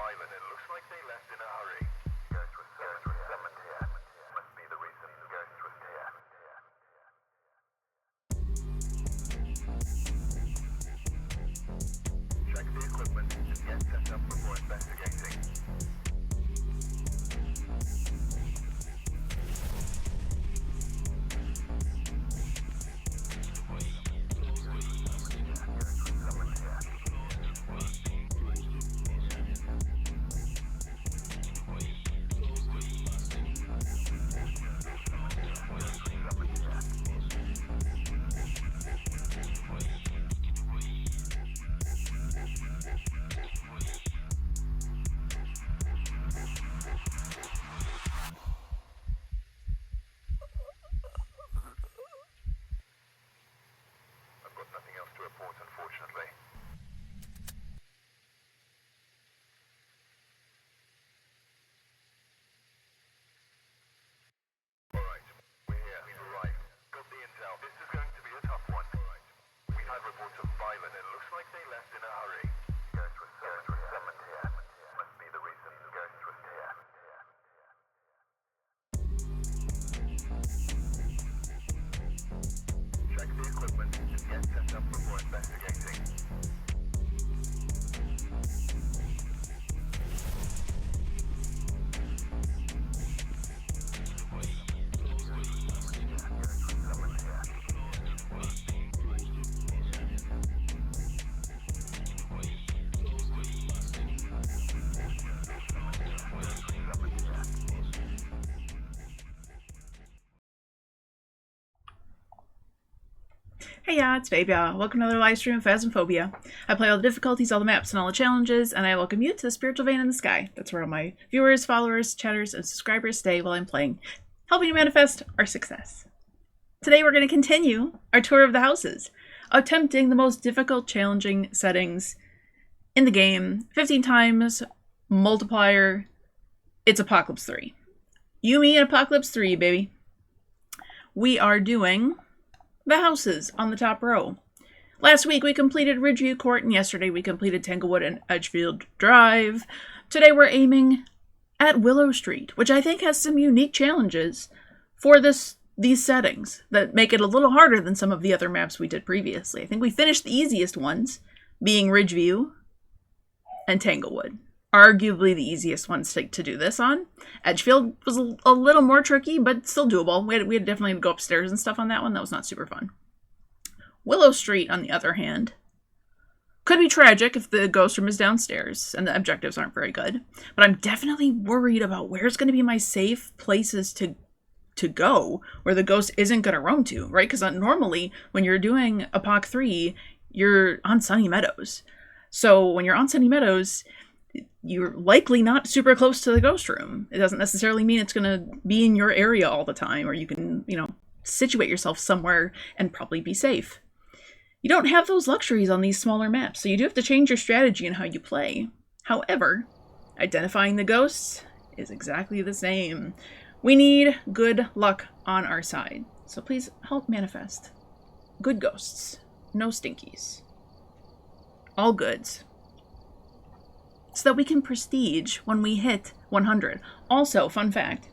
violent. It looks like they left in a hurry. Ghost was summoned here. Must be the reason Ghost was here. Check the equipment and get set up before investigating. Nothing else to report, unfortunately. Alright, we're here. We've arrived. Got the intel. This is going to be a tough one. Alright. We had reports of violence. It looks like they left in a hurry. Ghost was summoned here. Must be the reason Ghost was here. Check the equipment and get set up before investigating. Hey yeah, it's BabeYaa. Welcome to another live stream of Phasmophobia. I play all the difficulties, all the maps, and all the challenges, and I welcome you to the spiritual vein in the sky. That's where all my viewers, followers, chatters, and subscribers stay while I'm playing, helping to manifest our success. Today we're going to continue our tour of the houses, attempting the most difficult, challenging settings in the game. 15 times, multiplier, it's Apoc 3. You, me, and Apoc 3, baby. We are doing the houses on the top row. Last week we completed Ridgeview Court, and yesterday we completed Tanglewood and Edgefield Drive. Today we're aiming at Willow Street, which I think has some unique challenges for these settings that make it a little harder than some of the other maps we did previously. I think we finished the easiest ones, being Ridgeview and Tanglewood. Arguably the easiest ones to do this on. Edgefield was a little more tricky, but still doable. We had definitely to go upstairs and stuff on that one. That was not super fun. Willow Street, on the other hand, could be tragic if the ghost room is downstairs and the objectives aren't very good. But I'm definitely worried about where's going to be my safe places to go where the ghost isn't going to roam to, right? Because normally when you're doing Apoc 3, you're on Sunny Meadows. So when you're on Sunny Meadows, you're likely not super close to the ghost room. It doesn't necessarily mean it's going to be in your area all the time, or you can, situate yourself somewhere and probably be safe. You don't have those luxuries on these smaller maps, so you do have to change your strategy and how you play. However, identifying the ghosts is exactly the same. We need good luck on our side, so please help manifest good ghosts, no stinkies, all goods, so that we can prestige when we hit 100. Also, fun fact,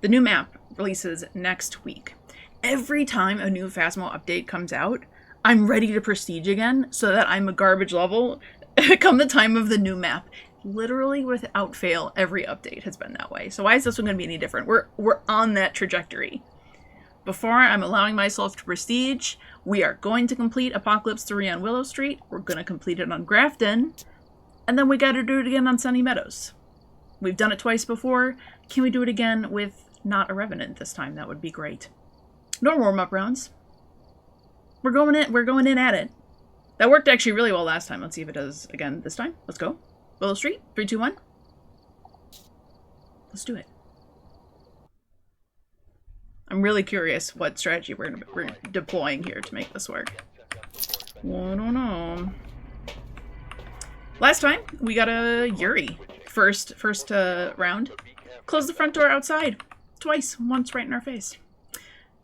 the new map releases next week. Every time a new Phasmo update comes out, I'm ready to prestige again so that I'm a garbage level come the time of the new map. Literally without fail, every update has been that way. So why is this one going to be any different? We're on that trajectory. Before I'm allowing myself to prestige, we are going to complete Apoc 3 on Willow Street. We're going to complete it on Grafton. And then we got to do it again on Sunny Meadows. We've done it twice before. Can we do it again with not a Revenant this time? That would be great. No warm-up rounds. We're going in at it. That worked actually really well last time. Let's see if it does again this time. Let's go. Willow Street. 3, 2, 1. Let's do it. I'm really curious what strategy we're deploying here to make this work. I don't know. Last time, we got a Yuri first round. Close the front door outside. Twice. Once right in our face.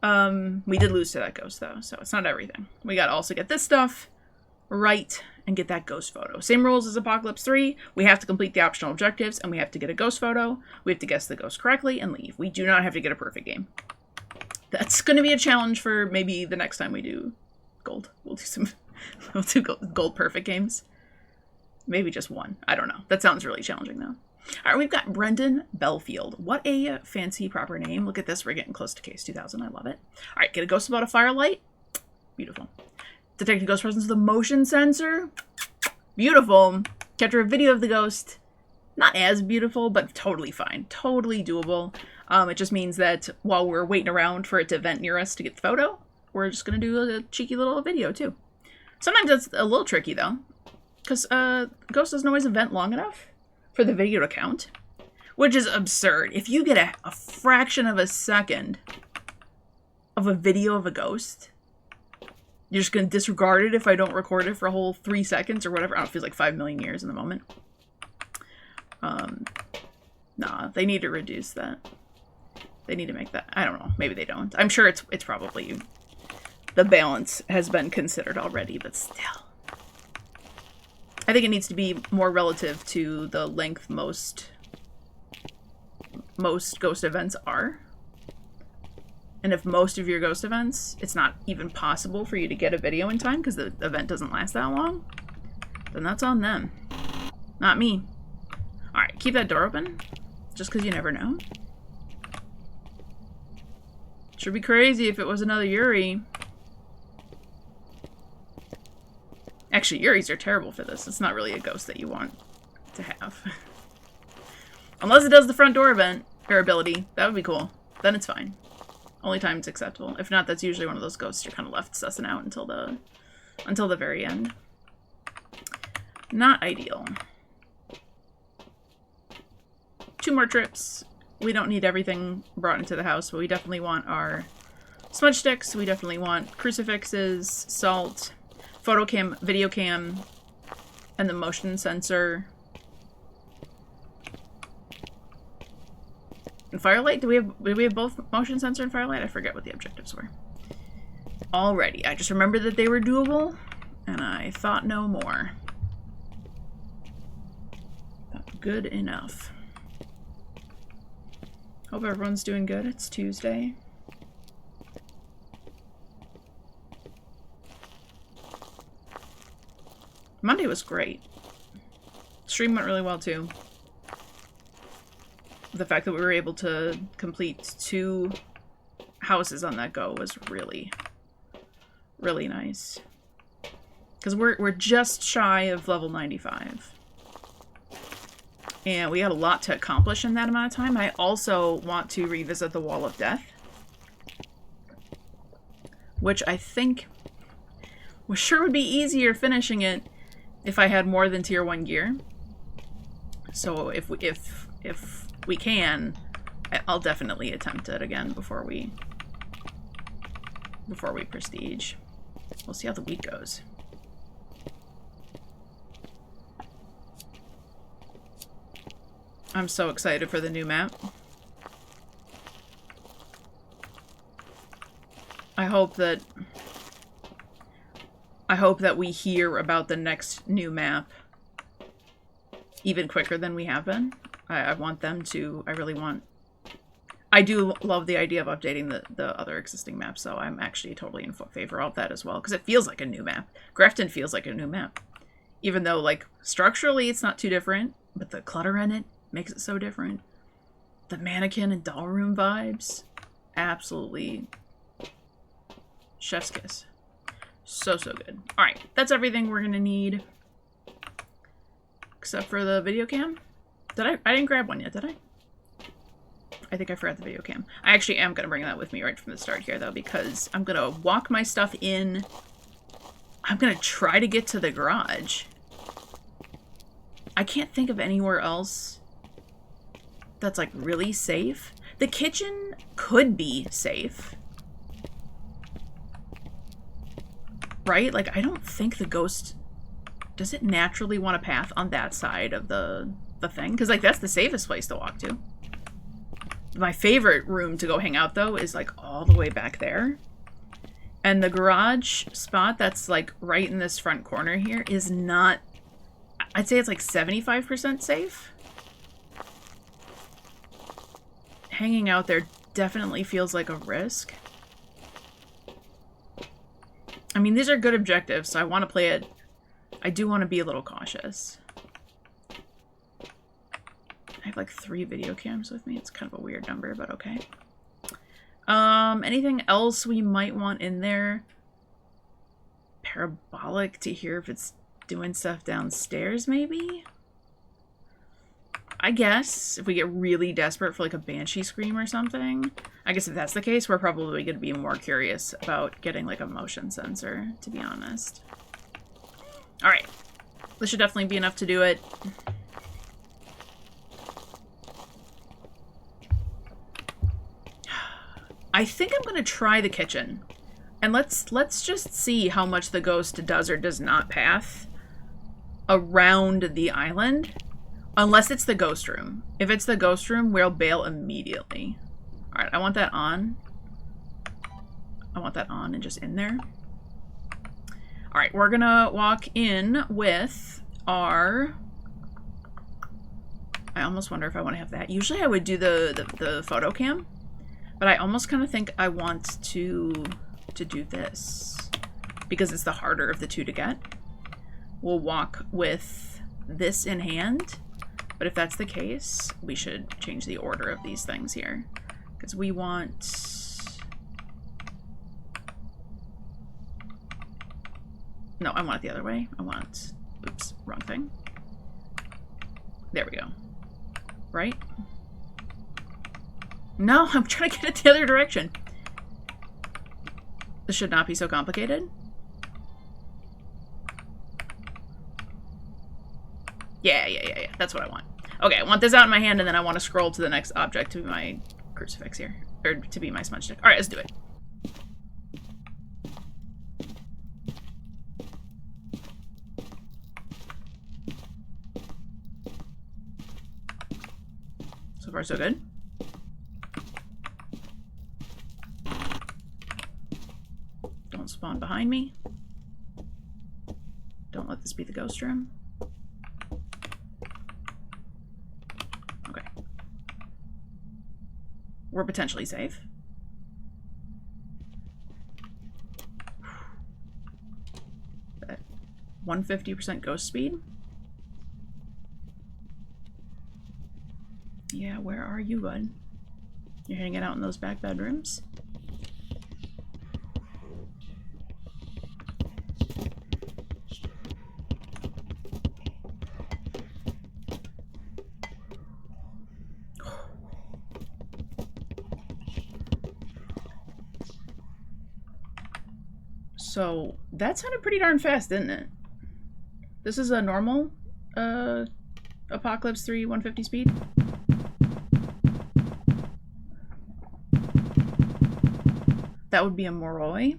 We did lose to that ghost, though, so it's not everything. We gotta also get this stuff. right and get that ghost photo. Same rules as Apocalypse 3. We have to complete the optional objectives, and we have to get a ghost photo. We have to guess the ghost correctly and leave. We do not have to get a perfect game. That's going to be a challenge for maybe the next time we do gold. We'll do gold perfect games. Maybe just one. I don't know. That sounds really challenging, though. All right, we've got Brendan Belfield. What a fancy proper name. Look at this. We're getting close to case 2000. I love it. All right, get a ghost about a firelight. Beautiful. Detect a ghost presence with a motion sensor. Beautiful. Capture a video of the ghost. Not as beautiful, but totally fine. Totally doable. It just means that while we're waiting around for it to vent near us to get the photo, we're just going to do a cheeky little video, too. Sometimes that's a little tricky, though. Because ghost doesn't always event long enough for the video to count. Which is absurd. If you get a fraction of a second of a video of a ghost, you're just going to disregard it if I don't record it for a whole 3 seconds or whatever. I don't know, it feels like 5 million years in the moment. Nah, they need to reduce that. They need to make that. I don't know. Maybe they don't. I'm sure it's probably... The balance has been considered already, but still. I think it needs to be more relative to the length most ghost events are. And if most of your ghost events, it's not even possible for you to get a video in time because the event doesn't last that long, then that's on them. Not me. Alright, keep that door open. Just because you never know. Should be crazy if it was another Yuri. Actually, Yuris are terrible for this. It's not really a ghost that you want to have. Unless it does the front door event, or ability. That would be cool. Then it's fine. Only time it's acceptable. If not, that's usually one of those ghosts you're kind of left sussing out until the very end. Not ideal. 2 more trips. We don't need everything brought into the house, but we definitely want our smudge sticks. We definitely want crucifixes, salt, photo cam, video cam, and the motion sensor. And firelight? Do we have both motion sensor and firelight? I forget what the objectives were. Alrighty, I just remembered that they were doable, and I thought no more. Good enough. Hope everyone's doing good. It's Tuesday. Monday was great. Stream went really well too. The fact that we were able to complete 2 houses on that go was really, really nice. Because we're just shy of level 95. And we got a lot to accomplish in that amount of time. I also want to revisit the Wall of Death. Which I think sure would be easier finishing it if I had more than tier 1 gear. So if we can, I'll definitely attempt it again before we prestige. We'll see how the week goes. I'm so excited for the new map. I hope that we hear about the next new map even quicker than we have been. I want them to, I do love the idea of updating the other existing maps, so I'm actually totally in favor of that as well, because it feels like a new map. Grafton feels like a new map. Even though, like, structurally it's not too different, but the clutter in it makes it so different. The mannequin and doll room vibes, absolutely chef's kiss. So good. Alright, that's everything we're gonna need. Except for the video cam. I didn't grab one yet, did I? I think I forgot the video cam. I actually am gonna bring that with me right from the start here, though, because I'm gonna walk my stuff in. I'm gonna try to get to the garage. I can't think of anywhere else that's, like, really safe. The kitchen could be safe. Right? Like, I don't think the ghost... Does it naturally want a path on that side of the thing? Because, like, that's the safest place to walk to. My favorite room to go hang out, though, is, like, all the way back there. And the garage spot that's like right in this front corner here is not, I'd say it's like 75% safe. Hanging out there definitely feels like a risk. I mean, these are good objectives, so I want to play it. I do want to be a little cautious. I have like 3 video cams with me. It's kind of a weird number, but okay. Anything else we might want in there? Parabolic to hear if it's doing stuff downstairs, maybe? I guess if we get really desperate for like a banshee scream or something. I guess if that's the case, we're probably going to be more curious about getting like a motion sensor, to be honest. Alright. This should definitely be enough to do it. I think I'm going to try the kitchen. And let's just see how much the ghost does or does not path around the island. Unless it's the ghost room. If it's the ghost room, we'll bail immediately. Alright, I want that on. I want that on and just in there. Alright, we're gonna walk in with our... I almost wonder if I want to have that. Usually I would do the photo cam. But I almost kind of think I want to do this. Because it's the harder of the two to get. We'll walk with this in hand. But if that's the case, we should change the order of these things here. Because we want... No, I want it the other way. I want... Oops, wrong thing. There we go. Right? No, I'm trying to get it the other direction. This should not be so complicated. Yeah. That's what I want. Okay, I want this out in my hand, and then I want to scroll to the next object to be my crucifix here. Or to be my smudge stick. Alright, let's do it. So far, so good. Don't spawn behind me. Don't let this be the ghost room. Okay. We're potentially safe. At 150% ghost speed. Yeah, where are you, bud? You're hanging out in those back bedrooms? So, that sounded pretty darn fast, didn't it? This is a normal Apoc III 150 speed. That would be a Moroi.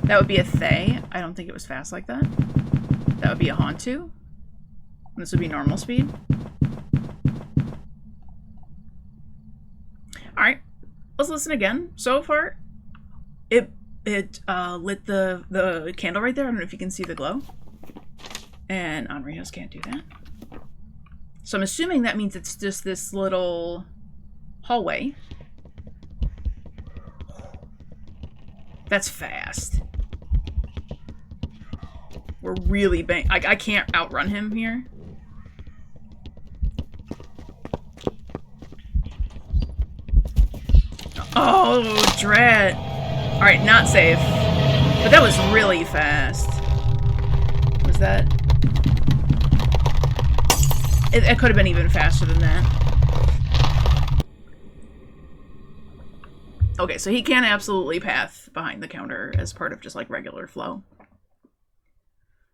That would be a Thay. I don't think it was fast like that. That would be a Hantu. This would be normal speed. Alright, let's listen again. So far, it lit the candle right there. I don't know if you can see the glow. And Onrios can't do that. So I'm assuming that means it's just this little hallway. That's fast. We're really bang. I can't outrun him here. Oh, dread. Alright, not safe. But that was really fast. Was that? It could have been even faster than that. Okay, so he can absolutely path behind the counter as part of just like regular flow.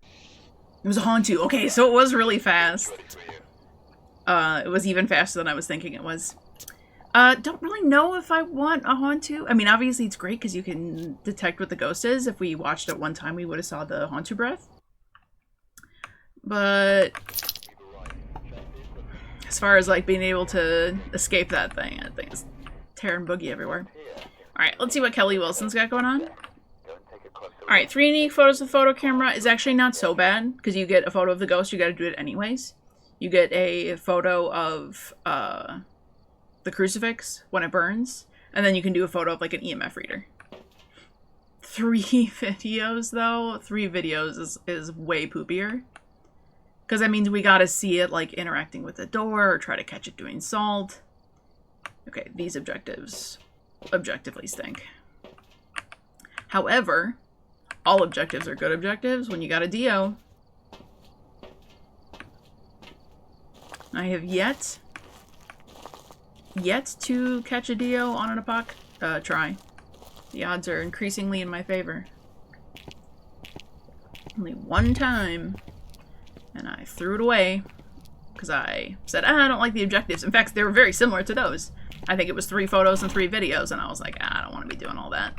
It was a Hantu. Okay, so it was really fast. It was even faster than I was thinking it was. Don't really know if I want a Hantu. I mean, obviously it's great because you can detect what the ghost is. If we watched it one time, we would have saw the Hantu breath. But as far as like being able to escape that thing, I think it's tearing boogie everywhere. Alright, let's see what Kelly Wilson's got going on. Alright, 3 unique photos of the photo camera is actually not so bad, because you get a photo of the ghost, you gotta do it anyways. You get a photo of the crucifix when it burns, and then you can do a photo of like an EMF reader. 3 videos though? 3 videos is way poopier. Because that means we gotta see it like interacting with the door, or try to catch it doing salt. Okay, these objectives objectively stink. However, all objectives are good objectives when you got a DO. I have yet to catch a DO on an Apoc try. The odds are increasingly in my favor. Only one time, and I threw it away because I said, I don't like the objectives. In fact, they were very similar to those. I think it was 3 photos and 3 videos, and I was like, I don't want to be doing all that.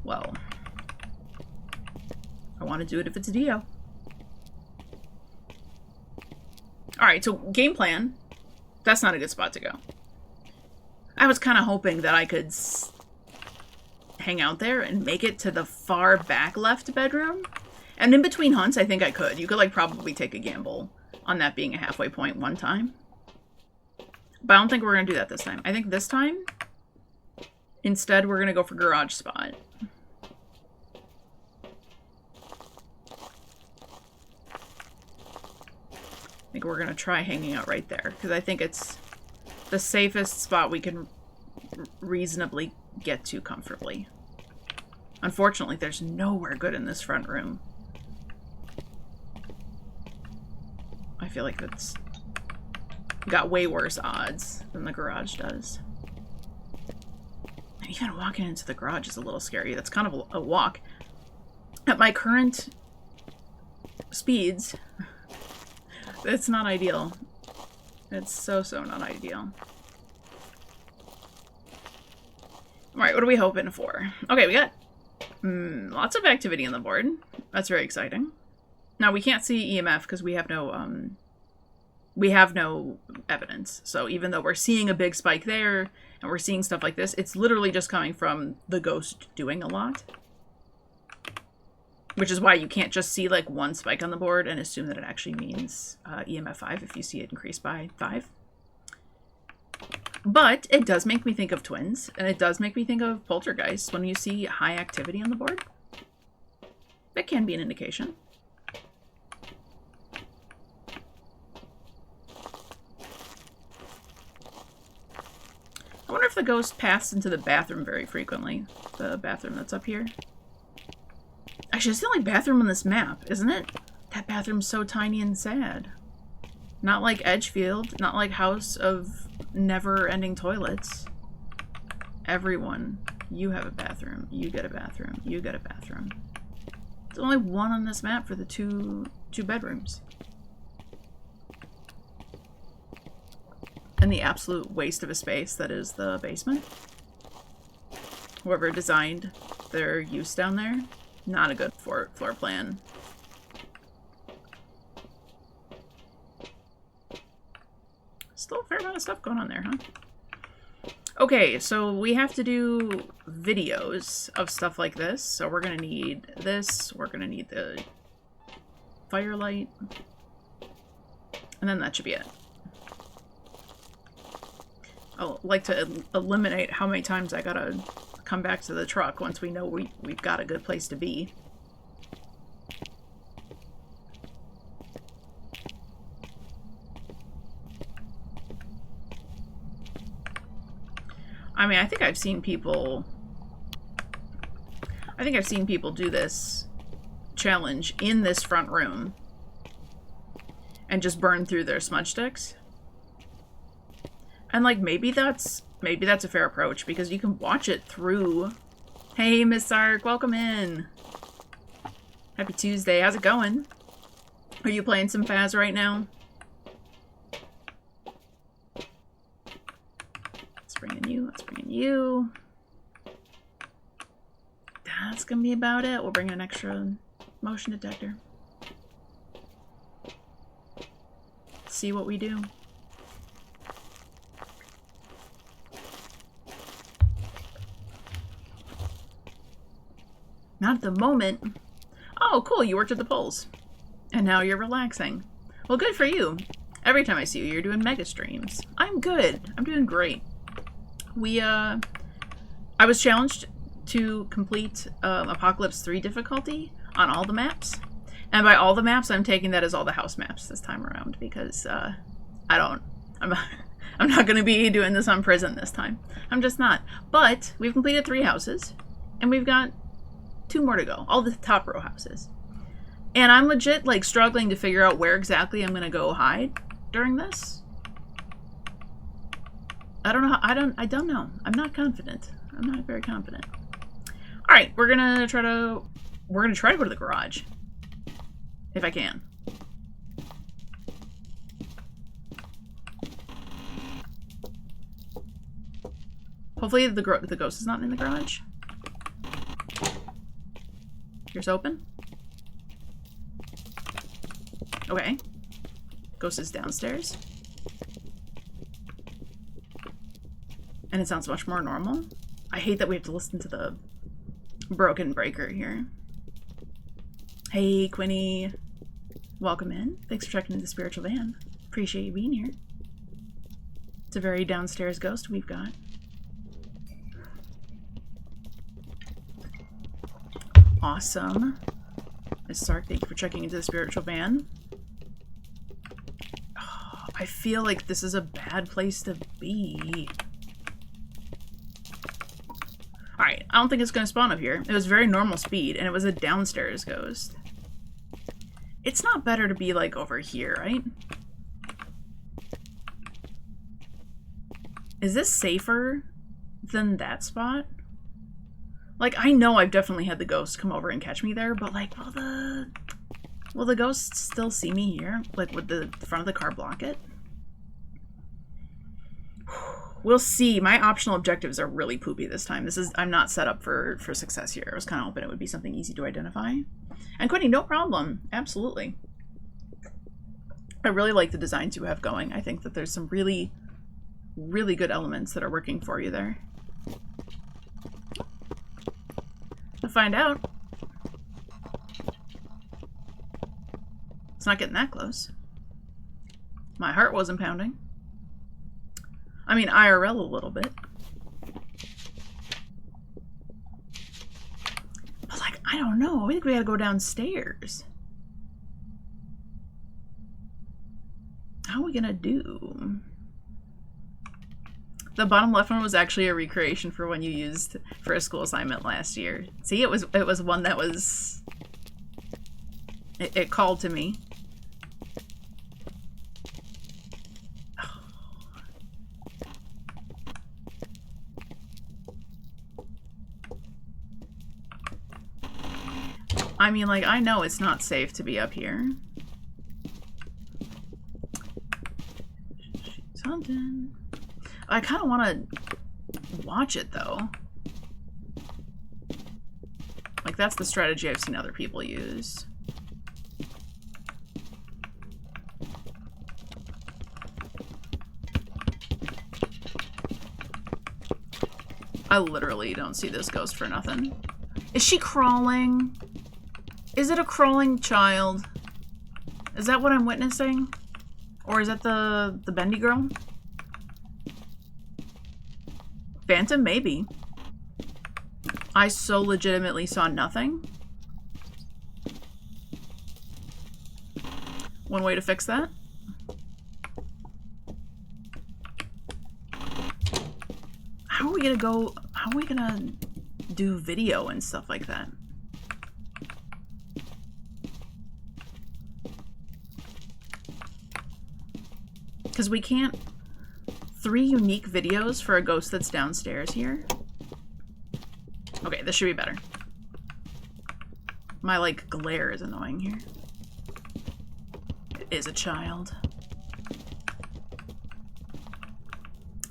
Well, I want to do it if it's a DO. Alright, so game plan. That's not a good spot to go. I was kind of hoping that I could hang out there and make it to the far back left bedroom. And in between hunts, I think I could. You could like probably take a gamble on that being a halfway point one time. But I don't think we're going to do that this time. I think this time, instead, we're going to go for garage spot. I think we're going to try hanging out right there, because I think it's the safest spot we can reasonably get to comfortably. Unfortunately, there's nowhere good in this front room. I feel like it's got way worse odds than the garage does. And even walking into the garage is a little scary. That's kind of a walk. At my current speeds, it's not ideal. It's so not ideal. Alright, what are we hoping for? Okay, we got lots of activity on the board. That's very exciting. Now, we can't see EMF because we have no evidence. So even though we're seeing a big spike there, and we're seeing stuff like this, it's literally just coming from the ghost doing a lot. Which is why you can't just see like one spike on the board and assume that it actually means EMF 5 if you see it increase by 5. But it does make me think of twins, and it does make me think of poltergeists when you see high activity on the board. That can be an indication. I wonder if the ghost paths into the bathroom very frequently. The bathroom that's up here. Actually, it's the only bathroom on this map, isn't it? That bathroom's so tiny and sad. Not like Edgefield, not like House of Never-Ending Toilets. Everyone, you have a bathroom, you get a bathroom, you get a bathroom. There's only one on this map for the two bedrooms. And the absolute waste of a space that is the basement. Whoever designed their use down there, not a good floor plan. Still a fair amount of stuff going on there, huh? Okay, so we have to do videos of stuff like this. So we're gonna need this, we're gonna need the firelight, and then that should be it. I'll like to eliminate how many times I gotta come back to the truck once we know we've got a good place to be. I mean, I think I've seen people do this challenge in this front room and just burn through their smudge sticks. And like maybe that's a fair approach because you can watch it through. Hey, Miss Sark, welcome in. Happy Tuesday. How's it going? Are you playing some Phas right now? Let's bring in you. Let's bring in you. That's gonna be about it. We'll bring an extra motion detector. See what we do. Not at the moment. Oh, cool, you worked at the polls. And now you're relaxing. Well, good for you. Every time I see you, you're doing mega streams. I'm good. I'm doing great. I was challenged to complete Apocalypse 3 difficulty on all the maps. And by all the maps, I'm taking that as all the house maps this time around because I'm not going to be doing this on prison this time. I'm just not. But we've completed 3 houses and we've got 2 more to go. All the top row houses. And I'm legit like struggling to figure out where exactly I'm going to go hide during this. I don't know. I don't know. I'm not confident. I'm not very confident. All right, we're gonna try to go to the garage if I can. Hopefully the ghost is not in the garage. Here's open. Okay. Ghost is downstairs. And it sounds much more normal. I hate that we have to listen to the broken breaker here. Hey, Quinny. Welcome in. Thanks for checking in the spiritual van. Appreciate you being here. It's a very downstairs ghost we've got. Awesome. Miss Sark, thank you for checking into the spiritual van. Oh, I feel like this is a bad place to be. Alright, I don't think it's going to spawn up here. It was very normal speed, and it was a downstairs ghost. It's not better to be, like, over here, right? Is this safer than that spot? Like, I know I've definitely had the ghost come over and catch me there, but, like, will the ghost still see me here? Like, would the front of the car block it? We'll see. My optional objectives are really poopy this time. I'm not set up for success here. I was kind of hoping it would be something easy to identify. And Quinny, no problem. Absolutely. I really like the designs you have going. I think that there's some really, really good elements that are working for you there. We'll find out. It's not getting that close. My heart wasn't pounding. I mean, IRL a little bit. But, like, I don't know. I think we gotta go downstairs. How are we gonna do? The bottom left one was actually a recreation for one you used for a school assignment last year. See, it was one that was... It called to me. I mean, like, I know it's not safe to be up here. Something. I kind of want to watch it, though. Like, that's the strategy I've seen other people use. I literally don't see this ghost for nothing. Is she crawling? Is it a crawling child? Is that what I'm witnessing? Or is that the bendy girl? Phantom? Maybe. I so legitimately saw nothing. One way to fix that. How are we gonna go? How are we gonna do video and stuff like that? Because we can't... 3 unique videos for a ghost that's downstairs here? Okay, this should be better. My, like, glare is annoying here. It is a child.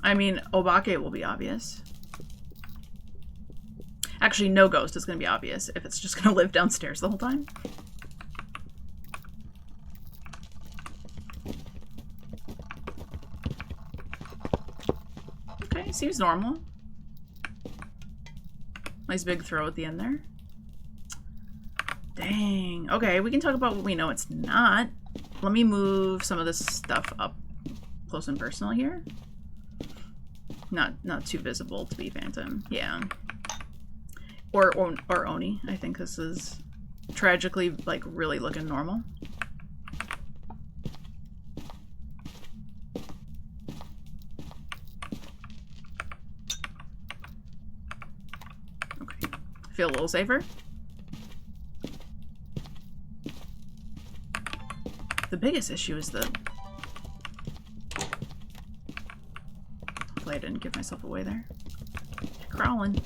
I mean, Obake will be obvious. Actually, no ghost is going to be obvious if it's just going to live downstairs the whole time. Okay, seems normal. Nice big throw at the end there. Dang. Okay, we can talk about what we know it's not. Let me move some of this stuff up close and personal here. Not too visible to be Phantom. Yeah. Or Oni. I think this is tragically, like, really looking normal. Okay. Feel a little safer. The biggest issue is the... Hopefully I didn't give myself away there. Crawling.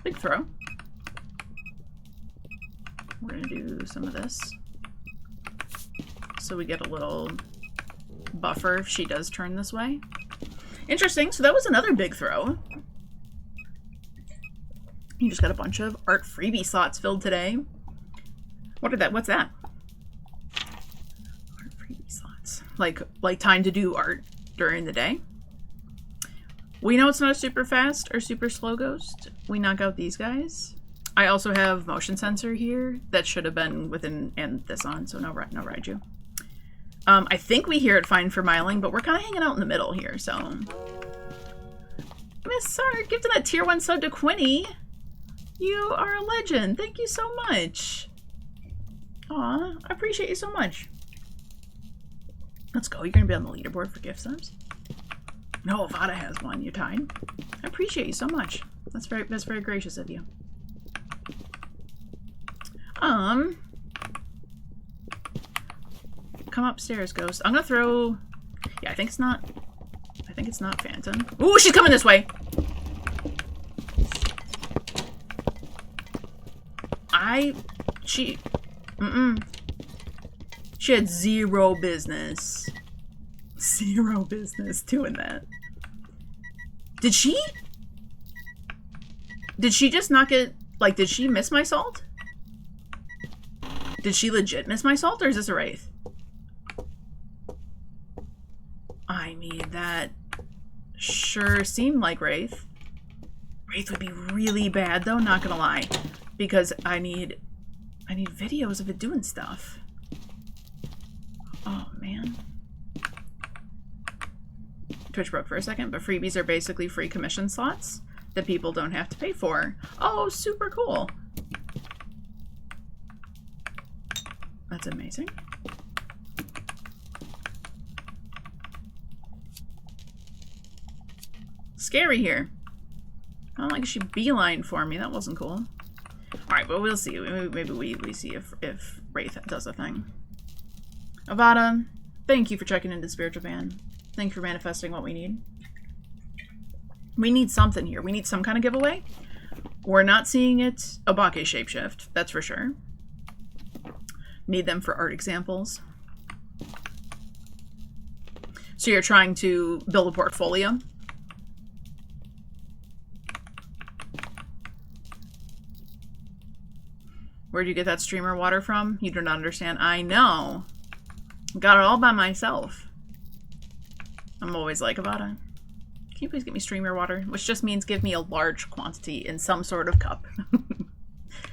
Big throw. We're gonna do some of this. So we get a little buffer if she does turn this way. Interesting. So that was another big throw. You just got a bunch of art freebie slots filled today. What's that? Art freebie slots. Like time to do art during the day. We know it's not a super fast or super slow ghost. We knock out these guys. I also have motion sensor here that should have been within and this on, so no Raiju. I think we hear it fine for miling, but we're kind of hanging out in the middle here, so. Miss Sark, gifted that tier 1 sub to Quinny. You are a legend. Thank you so much. Aw, I appreciate you so much. Let's go. You're going to be on the leaderboard for gift subs. No, Vada has one. You're tied. I appreciate you so much. That's very gracious of you. Come upstairs, Ghost. I'm gonna throw... Yeah, I think it's not Phantom. Ooh, she's coming this way! She had zero business doing that. Did she just not get... Like, did she miss my salt? Did she legit miss my salt, or is this a Wraith? I mean, that sure seemed like Wraith. Wraith would be really bad, though, not gonna lie. Because I need videos of it doing stuff. Oh, man. Twitch broke for a second, but freebies are basically free commission slots that people don't have to pay for. Oh, super cool. That's amazing. Scary here. I don't like she beeline for me. That wasn't cool. Alright, but we'll see. Maybe we see if Wraith does a thing. Avada, thank you for checking into Spiritual Van. Thank you for manifesting what we need. We need something here. We need some kind of giveaway. We're not seeing it Obake shapeshift, that's for sure. Need them for art examples. So you're trying to build a portfolio? Where'd you get that streamer water from? You do not understand. I know. Got it all by myself. I'm always like, Avada, can you please get me streamer water? Which just means give me a large quantity in some sort of cup.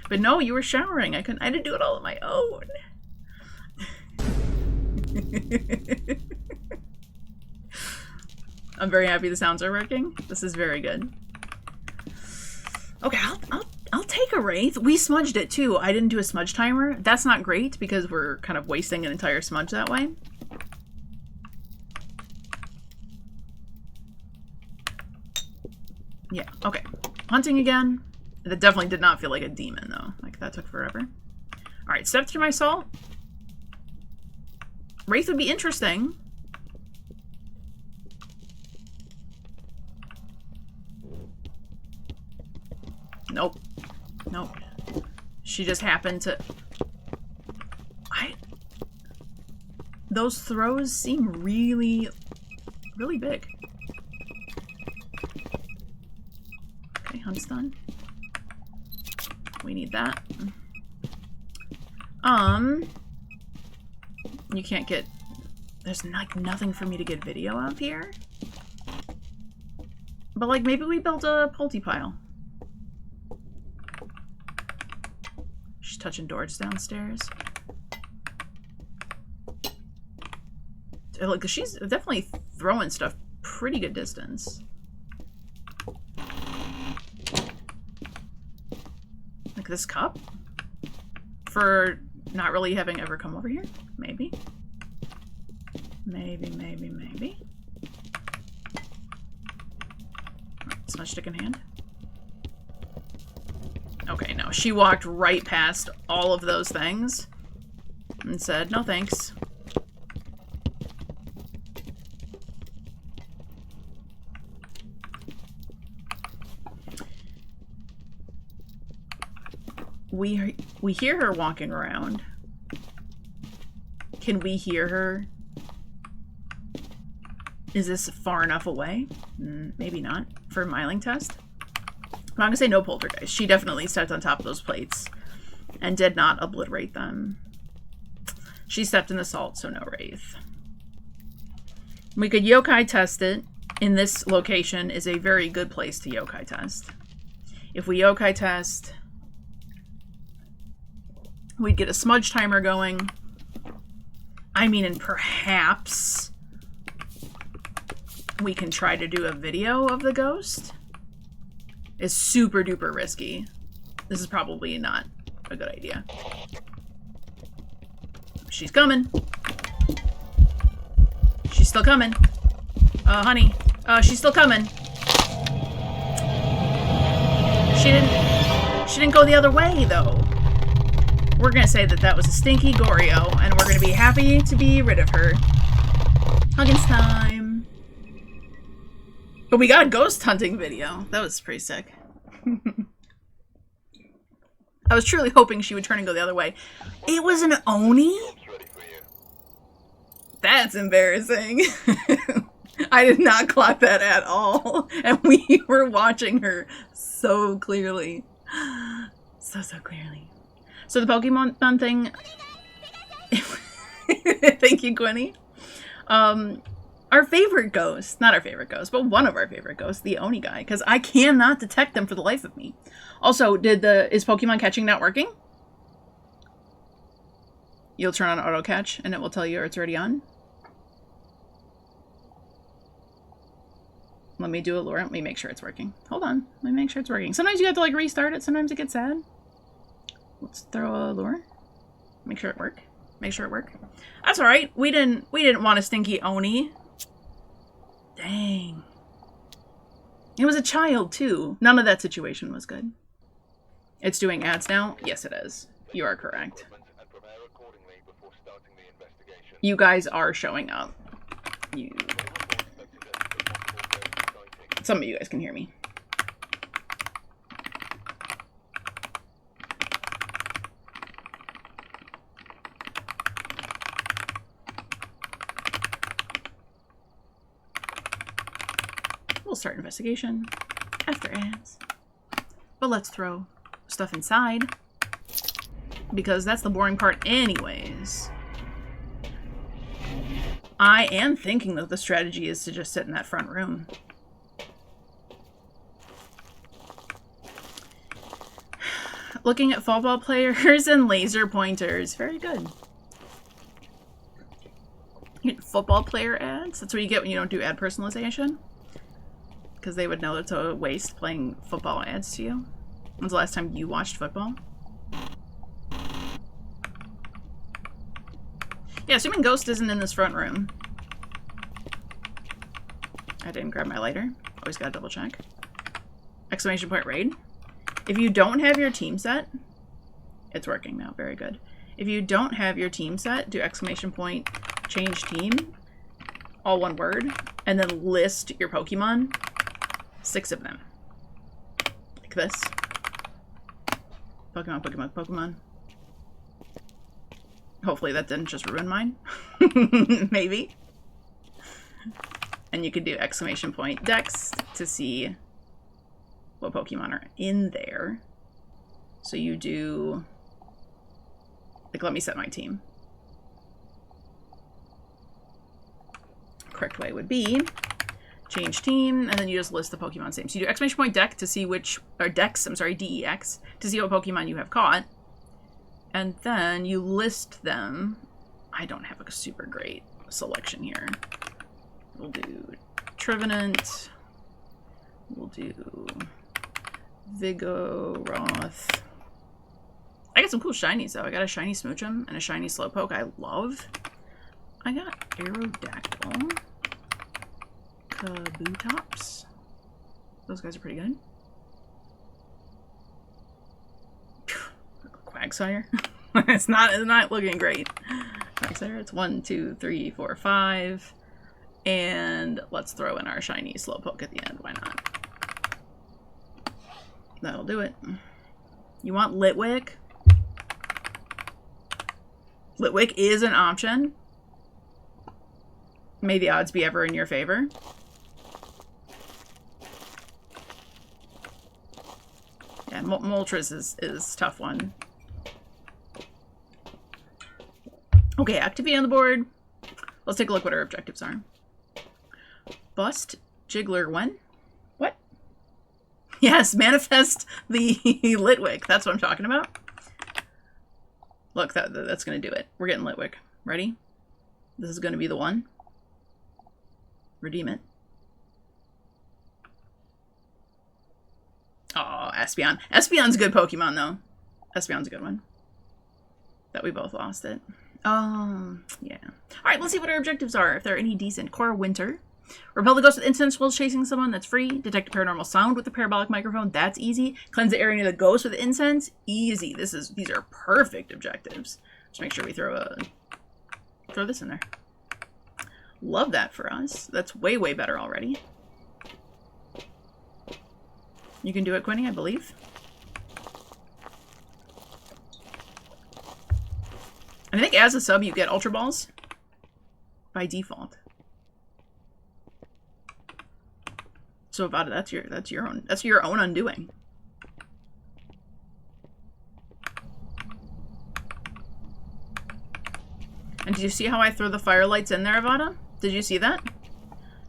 But no, you were showering. I didn't do it all on my own. I'm very happy the sounds are working. This is very good. Okay, I'll take a Wraith. We smudged it too. I didn't do a smudge timer. That's not great because we're kind of wasting an entire smudge that way. Yeah, okay. Hunting again. That definitely did not feel like a demon though. Like that took forever. Alright, step through my salt. Wraith would be interesting. Nope. Nope. She just happened to... Those throws seem really, really big. Okay, hunt's done. We need that. You can't get... There's like nothing for me to get video of here. But like maybe we build a Pulte pile. She's touching doors downstairs. Like she's definitely throwing stuff pretty good distance. Like this cup? For not really having ever come over here? Maybe. Maybe. Smudge stick in hand. Okay, no. She walked right past all of those things and said, no thanks. We hear her walking around. Can we hear her? Is this far enough away? Maybe not. For a miling test? I'm not gonna say no poltergeist. She definitely stepped on top of those plates and did not obliterate them. She stepped in the salt, so no wraith. We could yokai test it. In this location is a very good place to yokai test. If we yokai test, we'd get a smudge timer going. I mean, and perhaps we can try to do a video of the ghost. It's super duper risky. This is probably not a good idea. She's coming. She's still coming. Honey. She's still coming. She didn't go the other way, though. We're gonna say that that was a stinky Goryo, and we're gonna be happy to be rid of her. Huggins time. But we got a ghost hunting video. That was pretty sick. I was truly hoping she would turn and go the other way. It was an Oni? That's embarrassing. I did not clock that at all. And we were watching her so clearly. So clearly. So the Pokemon thing... Thank you, Quinny. Our favorite ghost, not our favorite ghost, but one of our favorite ghosts, the Oni guy, because I cannot detect them for the life of me. Also, is Pokemon catching not working? You'll turn on auto catch and it will tell you it's already on. Let me do a lure. Let me make sure it's working. Hold on. Let me make sure it's working. Sometimes you have to like restart it. Sometimes it gets sad. Let's throw a lure. Make sure it work. Make sure it work. That's all right. We didn't want a stinky Oni. Dang. It was a child too. None of that situation was good. It's doing ads now? Yes, it is. You are correct. You guys are showing up. Some of you guys can hear me. We'll start investigation after ads. But let's throw stuff inside, because that's the boring part anyways. I am thinking that the strategy is to just sit in that front room. Looking at football players and laser pointers. Very good. Football player ads? That's what you get when you don't do ad personalization? Because they would know it's a waste playing football ads to you. When's the last time you watched football? Yeah, assuming Ghost isn't in this front room. I didn't grab my lighter. Always gotta double check. Exclamation point raid. If you don't have your team set, it's working now. Very good. If you don't have your team set, do exclamation point change team, all one word, and then list your Pokemon. 6 of them. Like this. Pokemon, Pokemon, Pokemon. Hopefully that didn't just ruin mine. Maybe. And you could do exclamation point dex to see what Pokemon are in there. So you do... Like, let me set my team. correct way would be change team, and then you just list the Pokemon's name. So you do exclamation point deck to see which, or dex, I'm sorry, DEX, to see what Pokemon you have caught. And then you list them. I don't have a super great selection here. We'll do Trevenant. We'll do Vigoroth. I got some cool shinies though. I got a shiny Smoochum and a shiny Slowpoke I love. I got Aerodactyl. Kabutops. Those guys are pretty good. Quagsire. it's not looking great. Quagsire, it's 1, 2, 3, 4, 5. And let's throw in our shiny Slowpoke at the end. Why not? That'll do it. You want Litwick? Litwick is an option. May the odds be ever in your favor. Yeah, Moltres is a tough one. Okay, activity on the board. Let's take a look what our objectives are. Bust Jiggler when? What? Yes, manifest the Litwick. That's what I'm talking about. Look, that's going to do it. We're getting Litwick. Ready? This is going to be the one. Redeem it. Oh, Espeon. Espeon's a good Pokemon, though. Espeon's a good one. That we both lost it. Yeah. Alright, let's see what our objectives are, if they're any decent. Cora Winter. Repel the ghost with incense while chasing someone. That's free. Detect a paranormal sound with the parabolic microphone. That's easy. Cleanse the area near the ghost with incense. Easy. These are perfect objectives. Just make sure we throw this in there. Love that for us. That's way, way better already. You can do it, Quinny, I believe. And I think as a sub you get Ultra Balls by default. So about it, that's your own undoing. And did you see how I threw the firelights in there, Avada? Did you see that?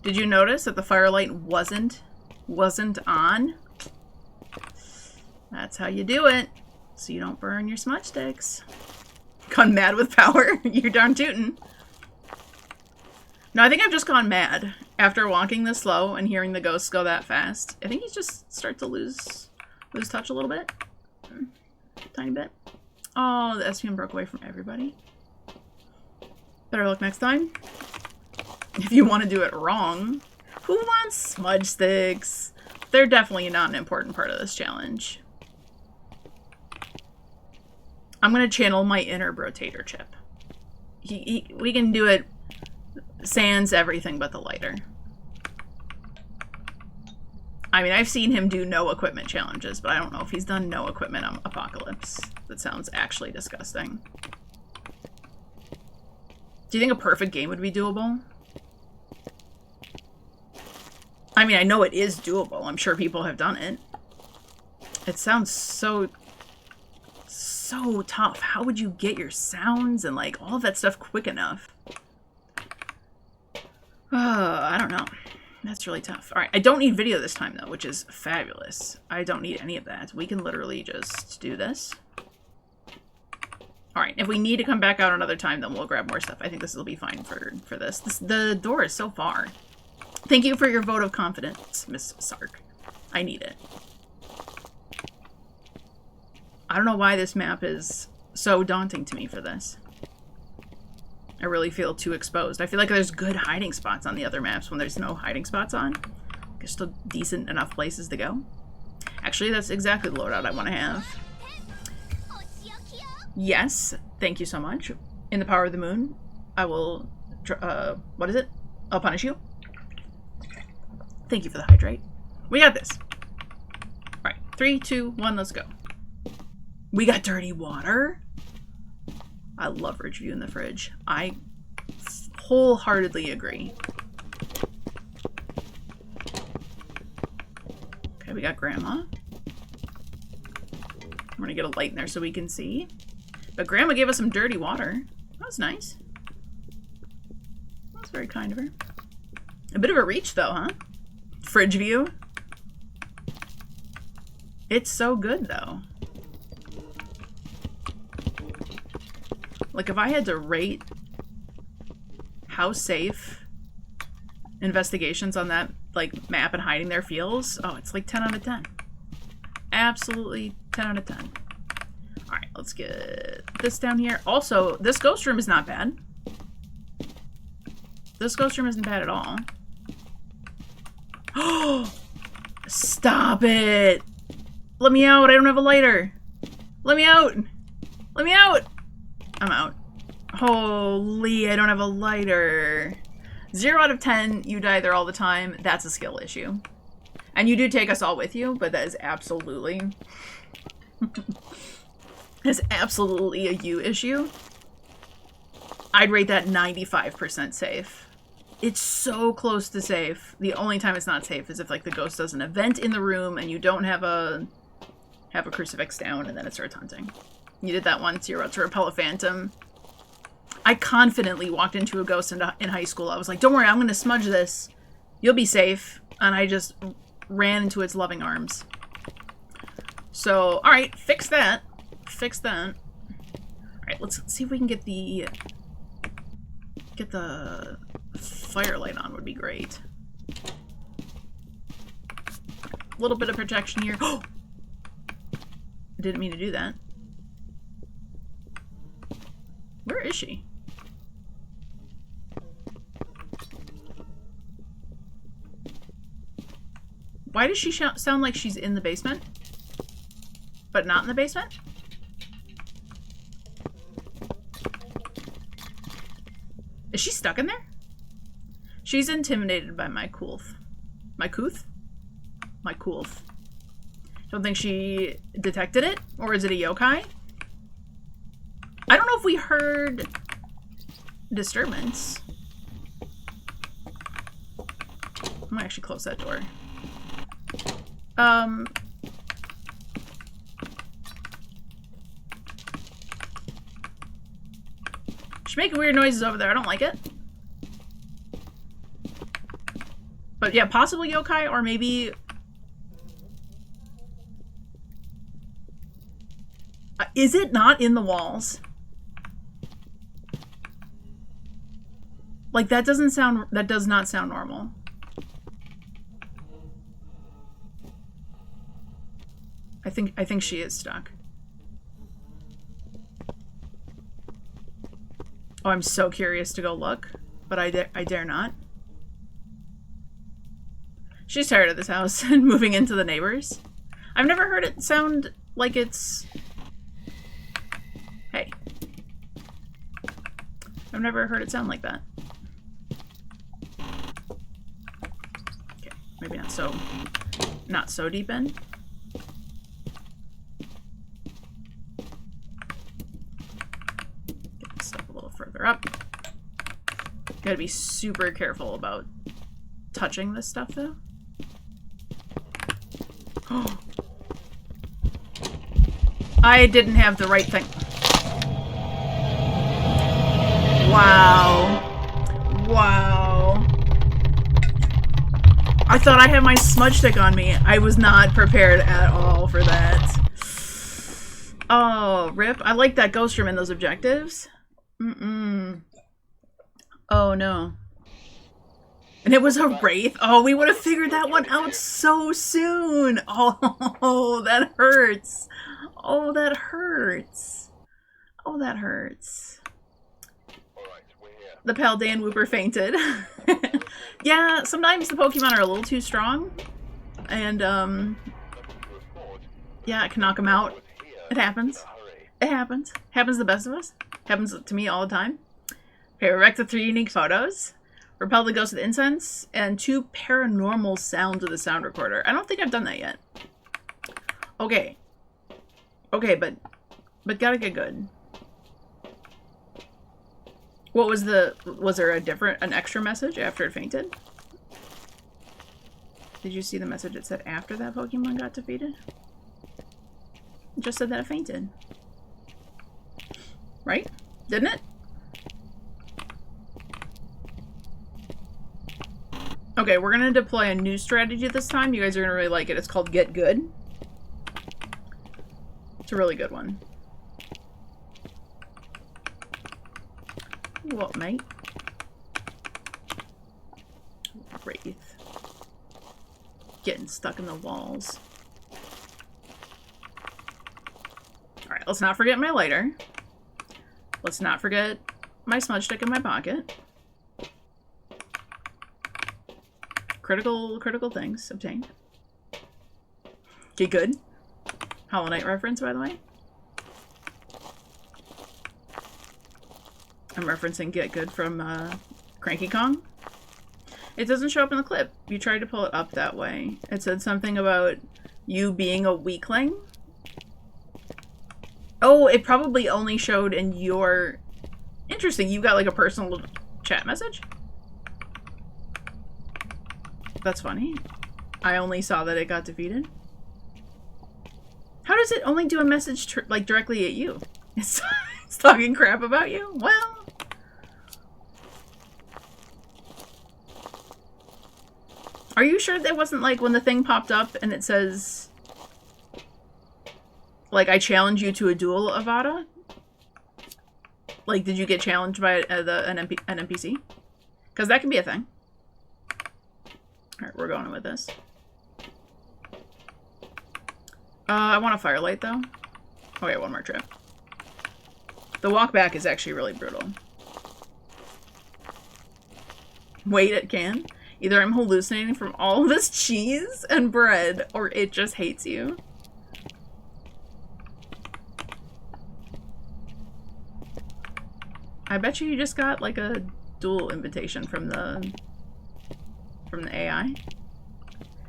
Did you notice that the firelight wasn't on? That's how you do it. So you don't burn your smudge sticks. Gone mad with power? You're darn tootin'. No, I think I've just gone mad. After walking this slow and hearing the ghosts go that fast, I think he's just start to lose touch a little bit. Tiny bit. Oh, the SPM broke away from everybody. Better luck next time. If you want to do it wrong. Who wants smudge sticks? They're definitely not an important part of this challenge. I'm going to channel my inner Brotator Chip. We can do it sans everything but the lighter. I mean, I've seen him do no equipment challenges, but I don't know if he's done no equipment on Apocalypse. That sounds actually disgusting. Do you think a perfect game would be doable? I mean, I know it is doable. I'm sure people have done it. It sounds so tough. How would you get your sounds and like all of that stuff quick enough? I don't know. That's really tough. All right, I don't need video this time though, which is fabulous. I don't need any of that. We can literally just do this. All right, if we need to come back out another time, then we'll grab more stuff. I think this will be fine for this. The door is so far. Thank you for your vote of confidence, Miss Sark. I need it. I don't know why this map is so daunting to me for this. I really feel too exposed. I feel like there's good hiding spots on the other maps when there's no hiding spots on. There's still decent enough places to go. Actually, that's exactly the loadout I want to have. Yes, thank you so much. In the power of the moon, I will, what is it? I'll punish you. Thank you for the hydrate. We got this. All right, 3, 2, 1, let's go. We got dirty water. I love Ridgeview in the fridge. I wholeheartedly agree. Okay, we got Grandma. We're gonna get a light in there so we can see. But Grandma gave us some dirty water. That was nice. That was very kind of her. A bit of a reach though, huh? Fridge view. It's so good though. Like if I had to rate how safe investigations on that like map and hiding there feels, oh, it's like 10 out of 10. Absolutely 10 out of 10. Alright, let's get this down here. Also, this ghost room is not bad. This ghost room isn't bad at all. Oh! Stop it! Let me out! I don't have a lighter! Let me out! Let me out! I'm out. Holy, I don't have a lighter. 0 out of 10, you die there all the time. That's a skill issue. And you do take us all with you, but that is absolutely... is absolutely a you issue. I'd rate that 95% safe. It's so close to safe. The only time it's not safe is if like the ghost does an event in the room and you don't have a crucifix down and then it starts hunting. You did that once, you're about to repel a phantom. I confidently walked into a ghost in high school. I was like, don't worry, I'm gonna smudge this. You'll be safe. And I just ran into its loving arms. So, alright, fix that. Fix that. Alright, let's see if we can get the firelight on would be great. A little bit of protection here. Oh! I didn't mean to do that. Where is she? Why does she sound like she's in the basement? But not in the basement? Is she stuck in there? She's intimidated by my coolth. My cooth? My coolth. Don't think she detected it? Or is it a yokai? I don't know if we heard disturbance. I'm gonna actually close that door. She's making weird noises over there. I don't like it. But yeah, possibly yokai or maybe... is it not in the walls? Like that doesn't sound... that does not sound normal. I think she is stuck. Oh, I'm so curious to go look, but I dare not. She's tired of this house and moving into the neighbors. I've never heard it sound like it's... Hey. I've never heard it sound like that. Okay, maybe not so deep in. Get this stuff a little further up. Gotta be super careful about touching this stuff though. Oh. I didn't have the right thing. Wow. Wow. I thought I had my smudge stick on me. I was not prepared at all for that. Oh, rip. I like that ghost room in those objectives. Oh, no. And it was a wraith? Oh, we would have figured that one out so soon. Oh, that hurts. Oh, that hurts. Oh, that hurts. The Paldean Whooper fainted. Yeah, sometimes the Pokemon are a little too strong. And, yeah, it can knock them out. It happens. It happens. Happens to the best of us. Happens to me all the time. Okay, we're back to 3 unique photos. Repel the ghost with incense, and 2 paranormal sounds with a sound recorder. I don't think I've done that yet. Okay. Okay, but gotta get good. What was there an extra message after it fainted? Did you see the message it said after that Pokemon got defeated? It just said that it fainted. Right? Didn't it? Okay, we're gonna deploy a new strategy this time. You guys are gonna really like it. It's called Get Good. It's a really good one. What, mate? Wraith. Getting stuck in the walls. Alright, let's not forget my lighter. Let's not forget my smudge stick in my pocket. Critical things obtained. Get Good. Hollow Knight reference, by the way. I'm referencing Get Good from Cranky Kong. It doesn't show up in the clip. You tried to pull it up that way. It said something about you being a weakling. Oh, it probably only showed in your... Interesting, you got like a personal chat message? That's funny. I only saw that it got defeated. How does it only do a message like directly at you? It's talking crap about you? Well... Are you sure that wasn't like when the thing popped up and it says... Like, I challenge you to a duel, Avada? Like, did you get challenged by an NPC? Because that can be a thing. Alright, we're going with this. I want a firelight, though. Okay, one more trip. The walk back is actually really brutal. Wait, it can? Either I'm hallucinating from all this cheese and bread, or it just hates you. I bet you just got like a duel invitation from the AI.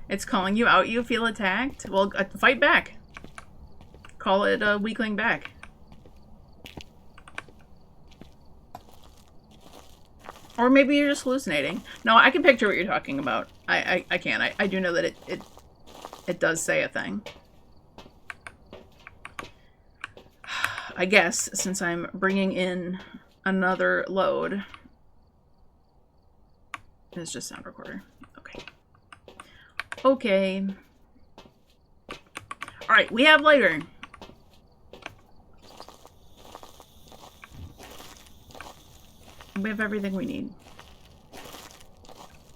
It's calling you out. You feel attacked? Well, fight back. Call it a weakling back. Or maybe you're just hallucinating. No, I can picture what you're talking about. I can. I do know that it does say a thing. I guess, since I'm bringing in another load. It's just sound recorder. Okay. Okay. Alright, we have lighter. We have everything we need.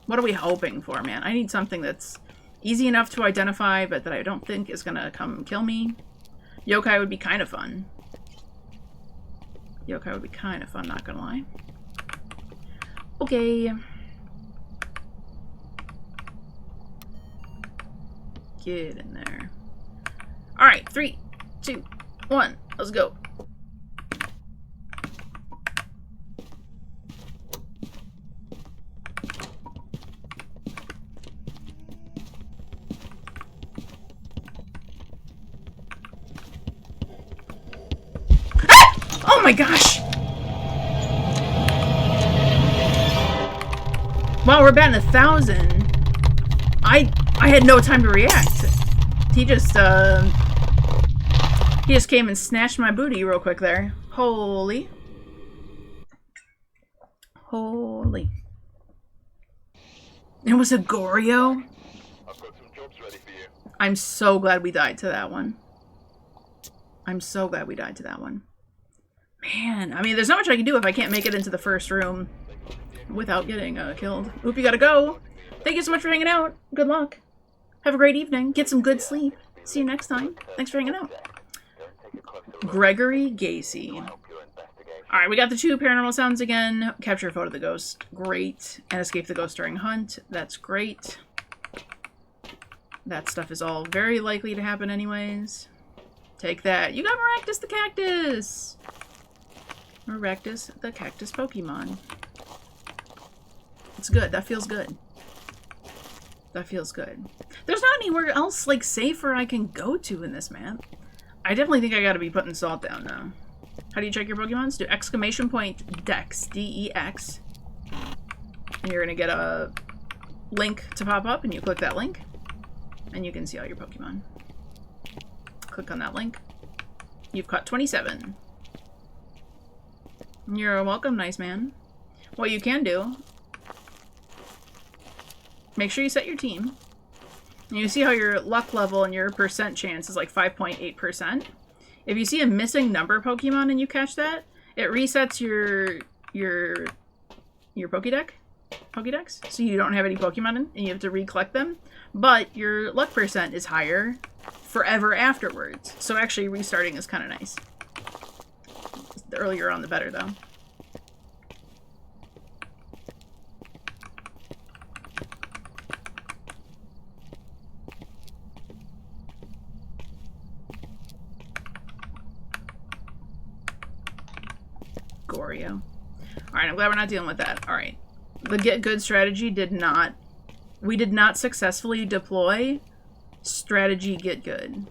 What are we hoping for, man? I need something that's easy enough to identify, but that I don't think is gonna come kill me. Yokai would be kind of fun. Yokai would be kind of fun, not gonna lie. Okay. Get in there. Alright, 3, 2, 1, let's go. Oh my gosh! Wow, we're batting 1,000. I had no time to react. He just came and snatched my booty real quick there. Holy. Holy. It was a Goryo? I've got some jobs ready for you. I'm so glad we died to that one. I'm so glad we died to that one. Man, I mean, there's not much I can do if I can't make it into the first room without getting killed. Oop, you gotta go. Thank you so much for hanging out. Good luck. Have a great evening. Get some good sleep. See you next time. Thanks for hanging out. Gregory Gacy. Alright, we got the 2 paranormal sounds again. Capture a photo of the ghost. Great. And escape the ghost during hunt. That's great. That stuff is all very likely to happen anyways. Take that. You got Maractus the cactus! Maractus the cactus Pokemon. It's good. That feels good. That feels good. There's not anywhere else, like, safer I can go to in this map. I definitely think I gotta be putting salt down now. How do you check your Pokemons? Do exclamation point Dex, D-E-X. And you're gonna get a link to pop up, and you click that link. And you can see all your Pokemon. Click on that link. You've caught 27. You're welcome, nice man. What you can do make sure you set your team. And you see how your luck level and your percent chance is like 5.8%. If you see a missing number Pokemon and you catch that, it resets your Pokédex, so you don't have any Pokemon in, and you have to recollect them. But your luck percent is higher forever afterwards. So actually restarting is kind of nice. The earlier on, the better, though. Goryo. Alright, I'm glad we're not dealing with that. Alright. The get good strategy we did not successfully deploy strategy get good.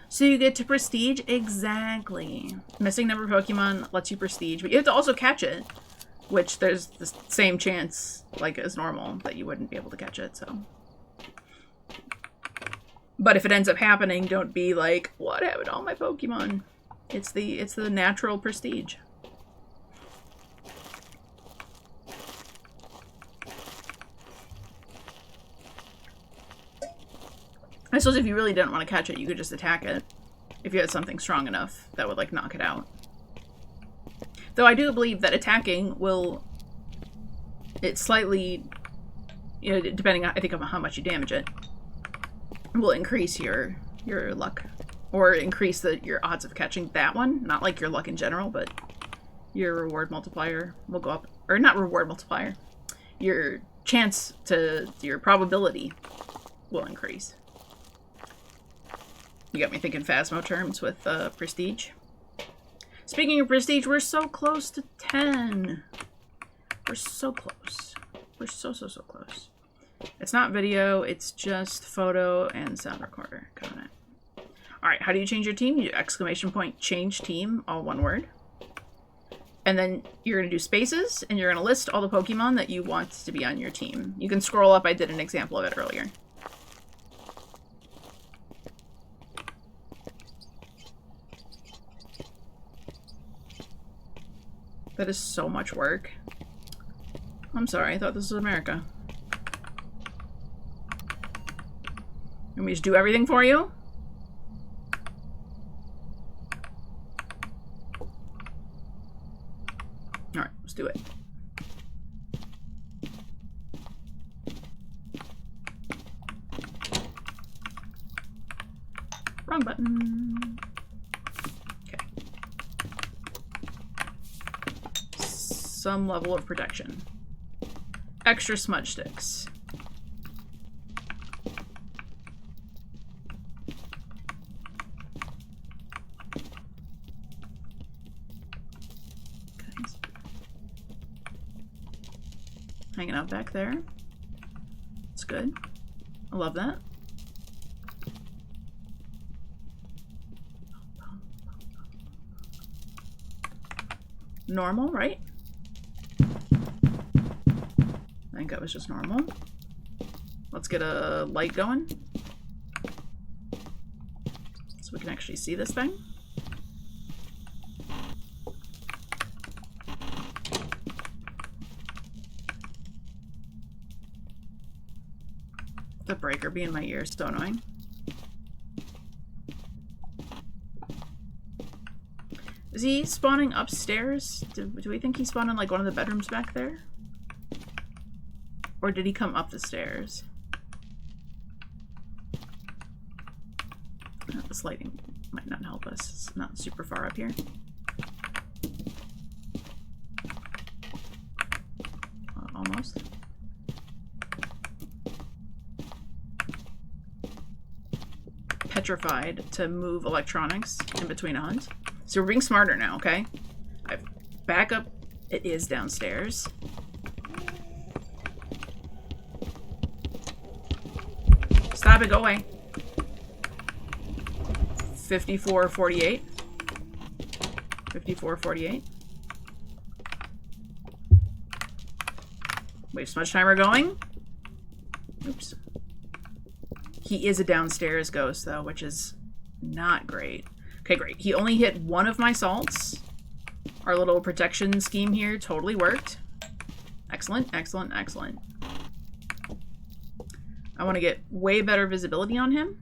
So you get to prestige? Exactly. Missing number of Pokemon lets you prestige, but you have to also catch it, which there's the same chance, like as normal, that you wouldn't be able to catch it, so. But if it ends up happening, don't be like, what happened to all my Pokemon? It's the natural prestige. I suppose if you really didn't want to catch it, you could just attack it. If you had something strong enough that would, like, knock it out. Though I do believe that attacking will... It's slightly... You know, depending on, I think, on how much you damage it, will increase your luck. Or increase your odds of catching that one. Not like your luck in general, but your reward multiplier will go up. Or not reward multiplier. Your chance to... Your probability will increase. You got me thinking Phasmo terms with prestige. Speaking of prestige, we're so close to 10. We're so close. We're so close. It's not video, it's just photo and sound recorder. Got it. Alright, how do you change your team? You do ! Change team, all one word. And then you're going to do spaces, and you're going to list all the Pokemon that you want to be on your team. You can scroll up, I did an example of it earlier. That is so much work. I'm sorry, I thought this was America. Let me just do everything for you? Alright, let's do it. Wrong button. Some level of protection. Extra smudge sticks. Okay. Hanging out back there. It's good. I love that. Normal, right? I think that was just normal. Let's get a light going. So we can actually see this thing. The breaker being in my ear is so annoying. Is he spawning upstairs? Do we think he spawned in like one of the bedrooms back there? Or did he come up the stairs? Oh, this lighting might not help us. It's not super far up here. Almost. Petrified to move electronics in between a hunt. So we're being smarter now, okay? I've back up. It is downstairs. Stop it, go away. 54-48. 54-48. Wait, smudge timer going? Oops. He is a downstairs ghost, though, which is not great. Okay, great. He only hit one of my salts. Our little protection scheme here totally worked. Excellent, excellent, excellent. I want to get way better visibility on him.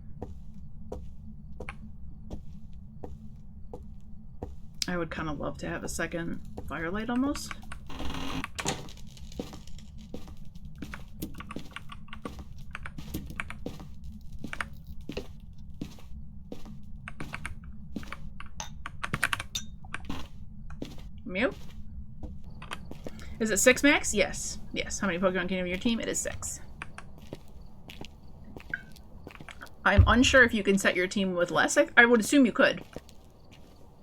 I would kind of love to have a second firelight almost. Mew? Is it 6 max? Yes. Yes. How many Pokemon can you have in your team? It is 6. I'm unsure if you can set your team with less. I would assume you could.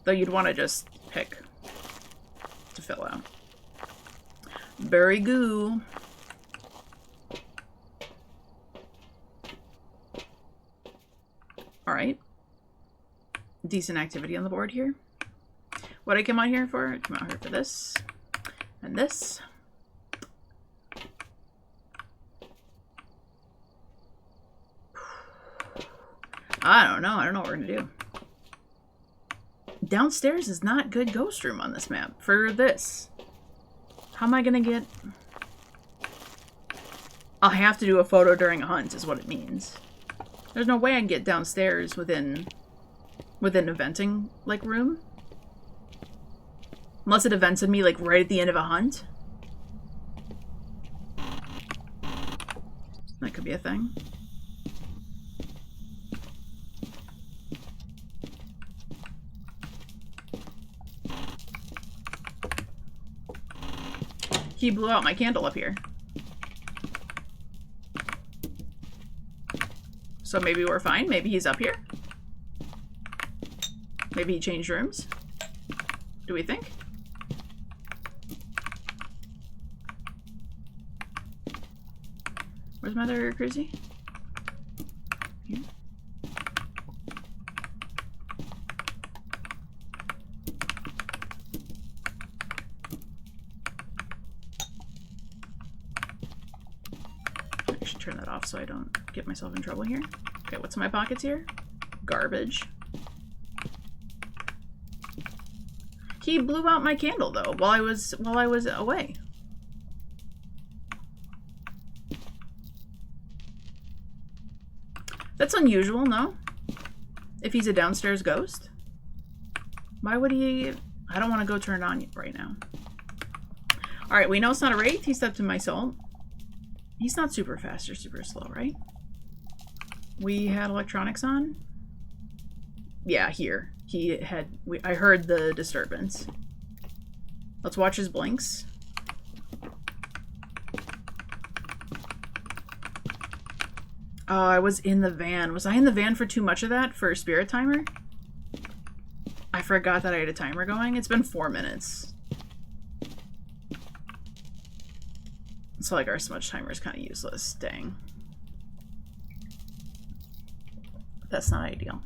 Though you'd want to just pick to fill out. Berry Goo. Alright. Decent activity on the board here. What I came out here for? I came out here for this. And this. I don't know. I don't know what we're going to do. Downstairs is not good ghost room on this map for this. How am I going to get... I'll have to do a photo during a hunt is what it means. There's no way I can get downstairs within a venting like room. Unless it evented me like right at the end of a hunt. That could be a thing. He blew out my candle up here. So maybe we're fine. Maybe he's up here. Maybe he changed rooms. Do we think? Where's my other cruisy? Here. I should turn that off so I don't get myself in trouble here. Okay, what's in my pockets here? Garbage. He blew out my candle though while I was away. That's unusual, no? If he's a downstairs ghost? Why would he... I don't want to go turn it on right now. Alright, we know it's not a Wraith. He stepped in my soul. He's not super fast or super slow, right? We had electronics on? Yeah, here. He had... I heard the disturbance. Let's watch his blinks. Oh, I was in the van. Was I in the van for too much of that for a spirit timer? I forgot that I had a timer going. It's been 4 minutes. So like our smudge timer is kind of useless. Dang. That's not ideal.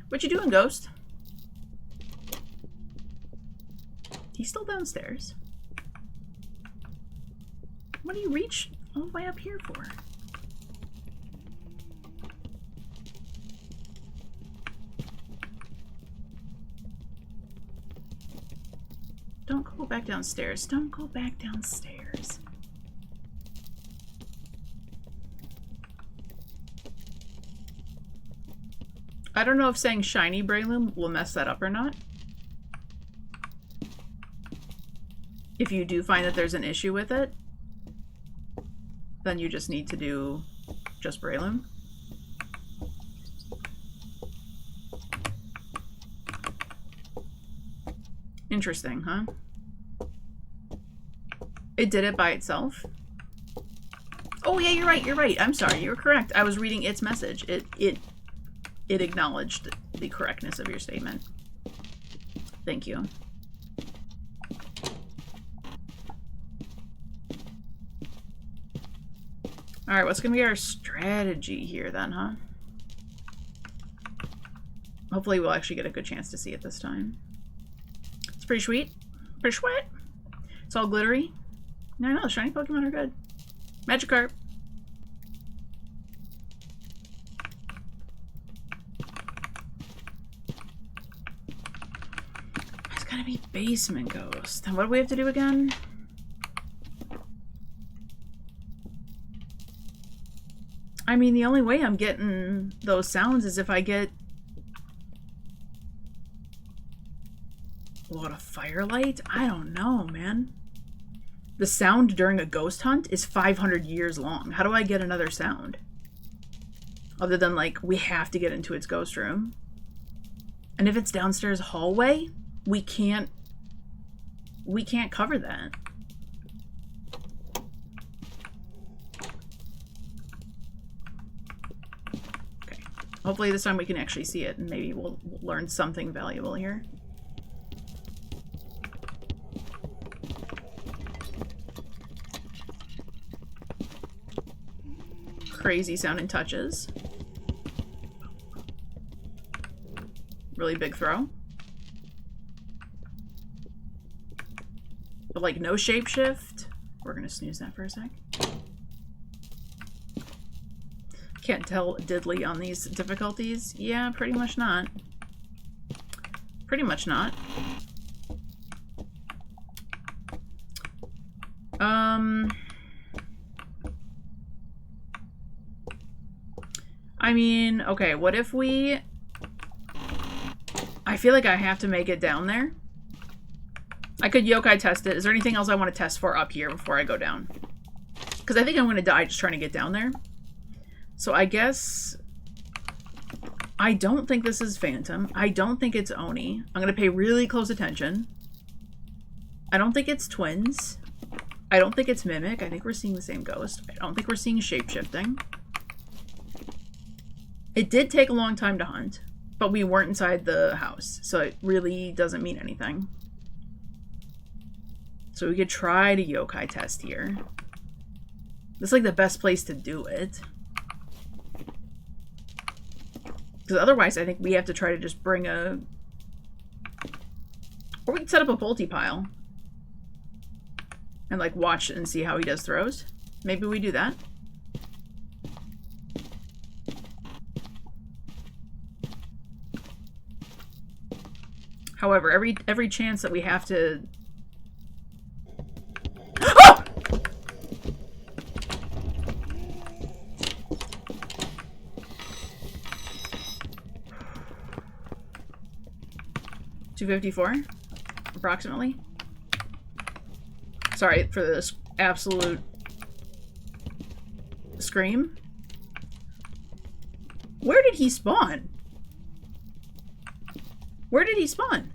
What you doing, Ghost? He's still downstairs. What do you reach all the way up here for? Don't go back downstairs. Don't go back downstairs. I don't know if saying shiny Breloom will mess that up or not. If you do find that there's an issue with it, then you just need to do just Breloom. Interesting, huh? It did it by itself? Oh yeah, you're right, you're right. I'm sorry, you're correct. I was reading its message. It acknowledged the correctness of your statement. Thank you. Alright, what's gonna be our strategy here then, huh? Hopefully we'll actually get a good chance to see it this time. It's pretty sweet. Pretty sweet. It's all glittery. No, the shiny Pokemon are good. Magikarp. basement ghost. What do we have to do again? I mean, the only way I'm getting those sounds is if I get... What, a firelight? I don't know, man. The sound during a ghost hunt is 500 years long. How do I get another sound? Other than, like, we have to get into its ghost room. And if it's downstairs hallway, we can't cover that. Okay. Hopefully this time we can actually see it and maybe we'll learn something valuable here. Crazy sounding touches. Really big throw. But like no shapeshift. We're gonna snooze that for a sec. Can't tell diddly on these difficulties. Yeah, pretty much not. Pretty much not. I mean, okay, what if we... I feel like I have to make it down there. I could yokai test it. Is there anything else I want to test for up here before I go down? Because I think I'm going to die just trying to get down there. So I guess... I don't think this is Phantom. I don't think it's Oni. I'm going to pay really close attention. I don't think it's twins. I don't think it's Mimic. I think we're seeing the same ghost. I don't think we're seeing shapeshifting. It did take a long time to hunt, but we weren't inside the house, so it really doesn't mean anything. So we could try to yokai test here. This is like the best place to do it. Because otherwise I think we have to try to just bring a... Or we can set up a bolty pile. And like watch and see how he does throws. Maybe we do that. However, every chance that we have to... Oh! $254, approximately. Sorry for this absolute scream. Where did he spawn? Where did he spawn?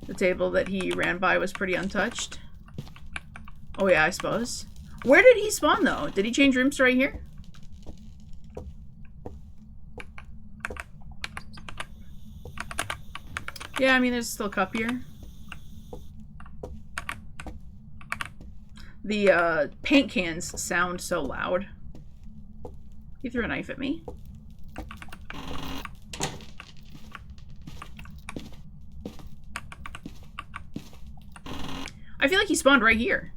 The table that he ran by was pretty untouched. Oh yeah, I suppose. Where did he spawn though? Did he change rooms to right here? Yeah, I mean there's still a cup here. The paint cans sound so loud. He threw a knife at me. I feel like he spawned right here.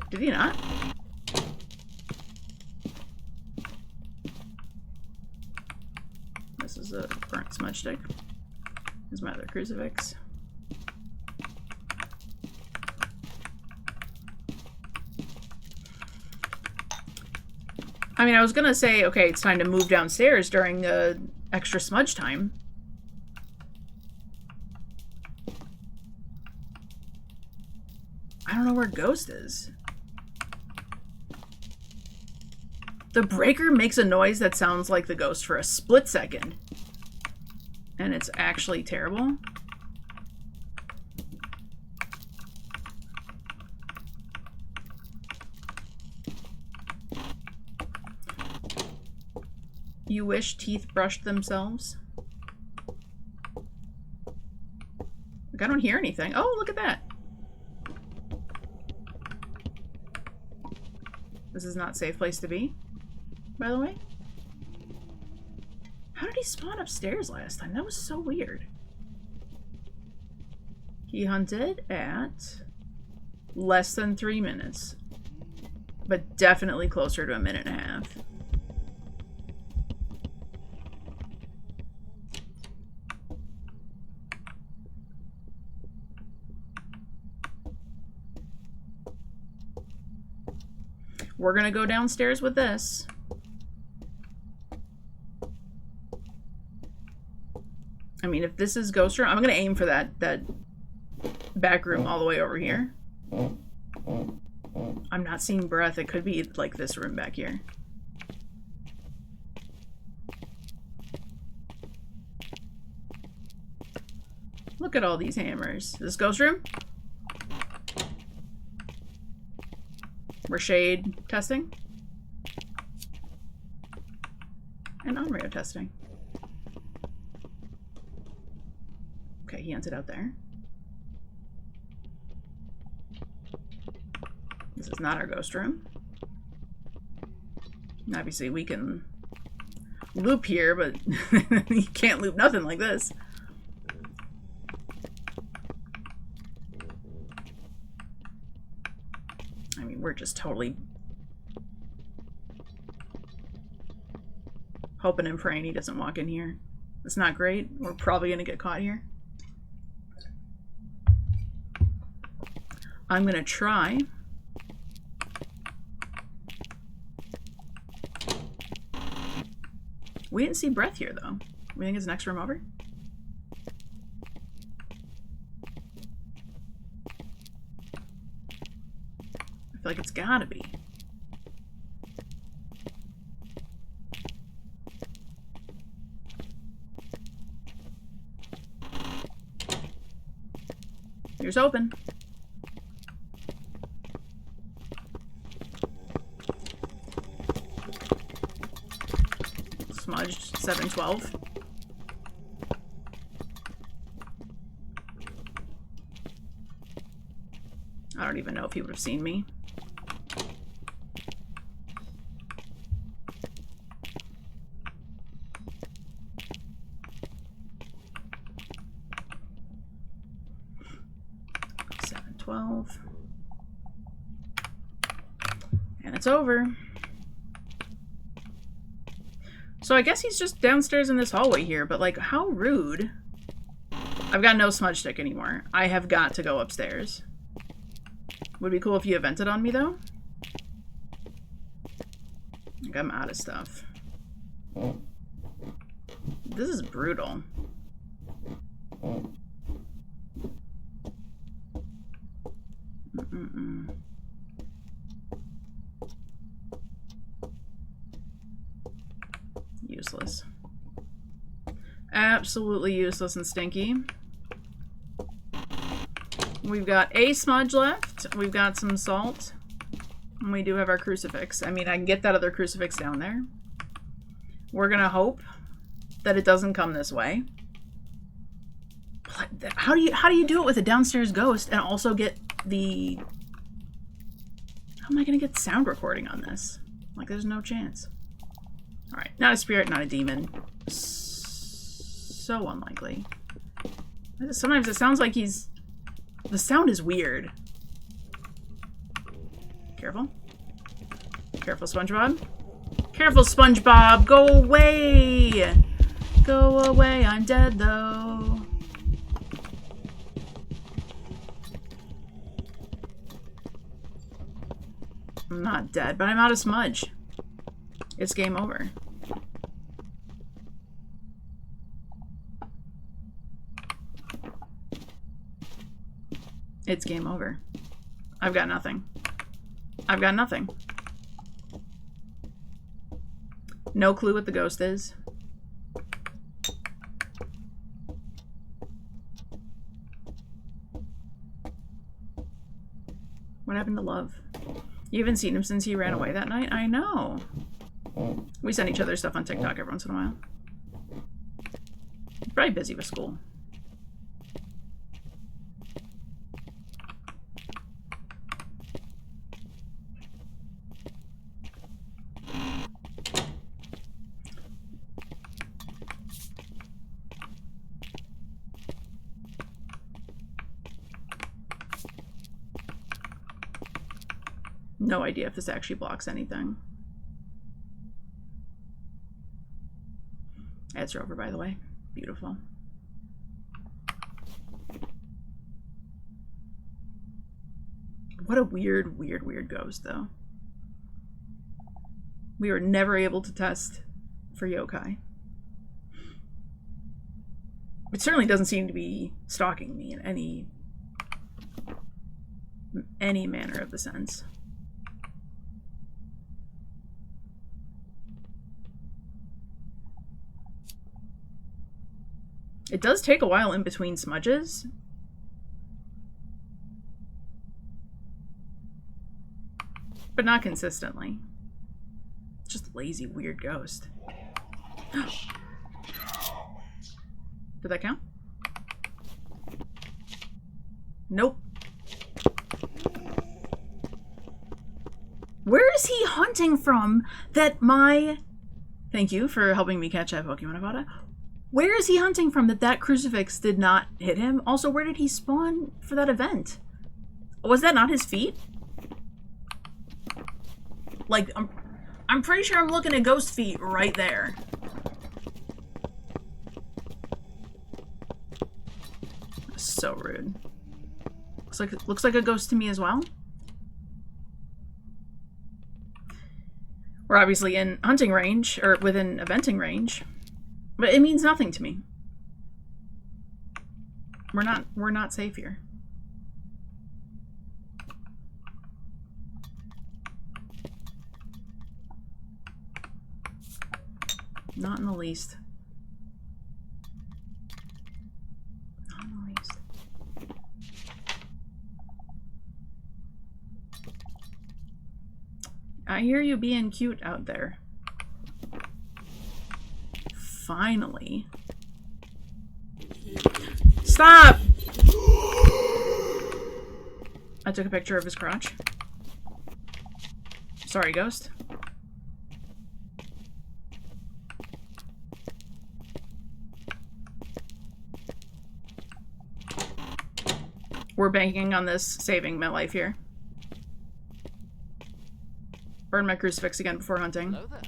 Did he not? This is a burnt smudge stick. Here's my other crucifix. I mean, I was gonna say, okay, it's time to move downstairs during the extra smudge time. I don't know where Ghost is. The breaker makes a noise that sounds like the ghost for a split second. And it's actually terrible. You wish teeth brushed themselves? Like, I don't hear anything. Oh, look at that. This is not a safe place to be, by the way. How did he spawn upstairs last time? That was so weird. He hunted at less than 3 minutes, but definitely closer to 1.5 minutes. We're gonna go downstairs with this. I mean, if this is ghost room, I'm gonna aim for that back room all the way over here. I'm not seeing breath. It could be like this room back here. Look at all these hammers. Is this ghost room? We're shade testing. And Onryo testing. Okay, he hunted out there. This is not our ghost room. Obviously we can loop here, but you can't loop nothing like this. I mean, we're just totally hoping and praying he doesn't walk in here. It's not great. We're probably gonna get caught here. I'm gonna try. We didn't see breath here, though. We think it's next room over? I feel like it's gotta be. Here's open. Smudged 712. I don't even know if he would have seen me. And it's over. So I guess he's just downstairs in this hallway here, but like, how rude. I've got no smudge stick anymore. I have got to go upstairs. Would be cool if you evented on me, though. Like, I'm out of stuff. This is brutal. Useless. Absolutely useless and stinky. We've got a smudge left. We've got some salt. And we do have our crucifix. I mean, I can get that other crucifix down there. We're gonna hope that it doesn't come this way. How do you do it with a downstairs ghost and also get the... How am I gonna get sound recording on this? Like, there's no chance. Alright, not a spirit, not a demon. So unlikely. Sometimes it sounds like he's... The sound is weird. Careful. Careful, SpongeBob. Careful, SpongeBob! Go away! Go away, I'm dead though. I'm not dead, but I'm out of smudge. It's game over. It's game over. I've got nothing. I've got nothing. No clue what the ghost is. What happened to Love? You haven't seen him since he ran away that night? I know. We send each other stuff on TikTok every once in a while. He's probably busy with school. No idea if this actually blocks anything. Ads are over, by the way. Beautiful. What a weird, weird, weird ghost, though. We were never able to test for yokai. It certainly doesn't seem to be stalking me in any manner of the sense. It does take a while in between smudges. But not consistently. Just a lazy, weird ghost. Did that count? Nope. Where is he hunting from that my... Thank you for helping me catch that Pokemon Avada. Where is he hunting from that crucifix did not hit him? Also, where did he spawn for that event? Was that not his feet? Like, I'm pretty sure I'm looking at ghost feet right there. So rude. Looks like a ghost to me as well. We're obviously in hunting range, or within eventing range, but it means nothing to me. We're not safe here. Not in the least. Not in the least. I hear you being cute out there. Finally. Stop! I took a picture of his crotch. Sorry, ghost. We're banking on this saving my life here. Burn my crucifix again before hunting. Hello there.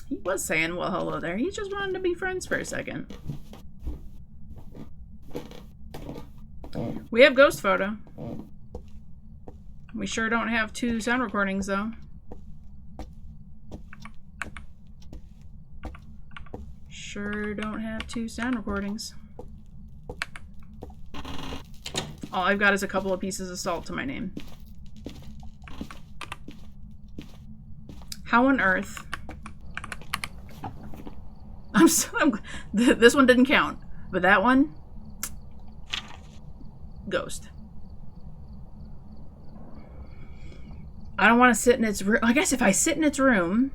He was saying, well, hello there. He just wanted to be friends for a second. We have ghost photo. We sure don't have 2 sound recordings, though. Sure don't have 2 sound recordings. All I've got is a couple of pieces of salt to my name. How on earth? This one didn't count, but that one, ghost. I don't want to sit in its room. I guess if I sit in its room,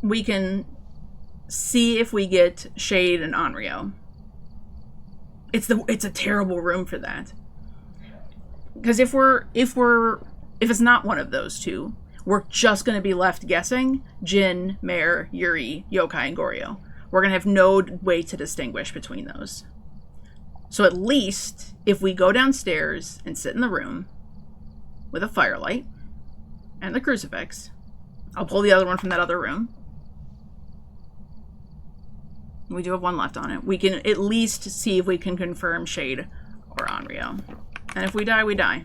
we can see if we get Shade and Onryo. It's a terrible room for that. Because if it's not one of those two, we're just going to be left guessing Jin, Mare, Yuri, Yokai, and Goryo. We're going to have no way to distinguish between those. So at least, if we go downstairs and sit in the room with a firelight and the crucifix, I'll pull the other one from that other room. We do have one left on it. We can at least see if we can confirm Shade or Onryo. And if we die, we die.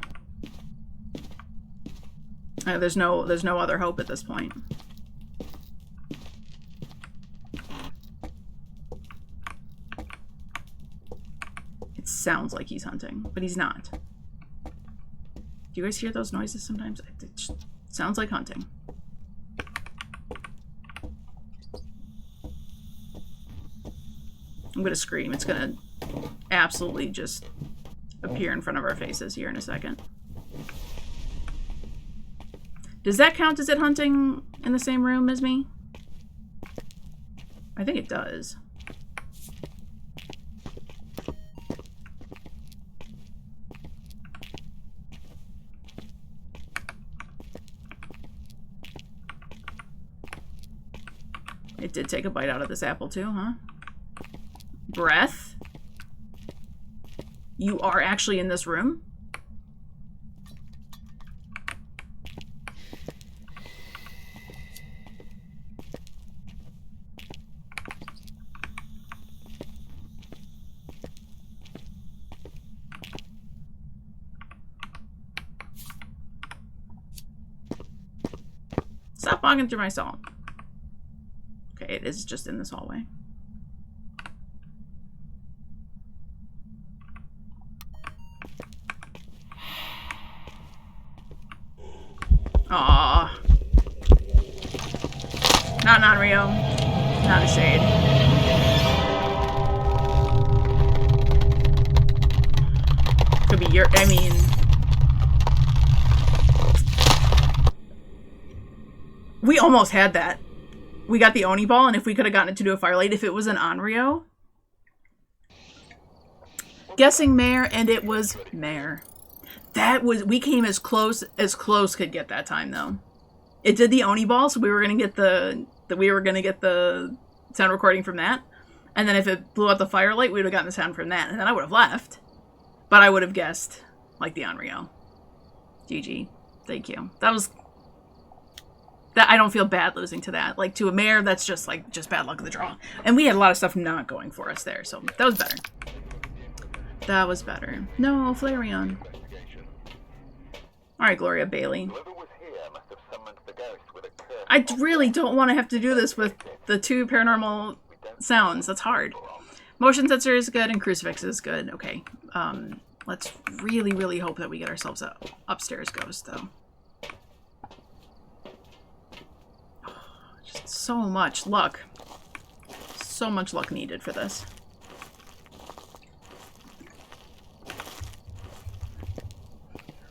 There's no other hope at this point. It sounds like he's hunting, but he's not. Do you guys hear those noises sometimes? It just sounds like hunting. I'm gonna scream. It's gonna absolutely just appear in front of our faces here in a second. Does that count as it hunting in the same room as me? I think it does. It did take a bite out of this apple too, huh? Breath? You are actually in this room? Stop Walking through my stall. Okay, it is just in this hallway. Aww. Not an Onryo. Not a shade. Could be your, I mean... We almost had that. We got the Oni ball, and if we could have gotten it to do a firelight, if it was an Onryo. Guessing Mare, and it was Mare. That was, we came as close could get that time, though. It did the Oni ball, so we were gonna get the sound recording from that. And then if it blew out the firelight, we would have gotten the sound from that, and then I would have left. But I would have guessed, like, the Onryo. GG. Thank you. That was... That I don't feel bad losing to that. Like, to a Mare, that's just, like, just bad luck of the draw. And we had a lot of stuff not going for us there, so that was better. That was better. No, Flareon. Alright, Gloria Bailey. I really don't want to have to do this with the 2 paranormal sounds. That's hard. Motion sensor is good, and crucifix is good. Okay. Let's really, really hope that we get ourselves a upstairs ghost, though. Just so much luck. So much luck needed for this.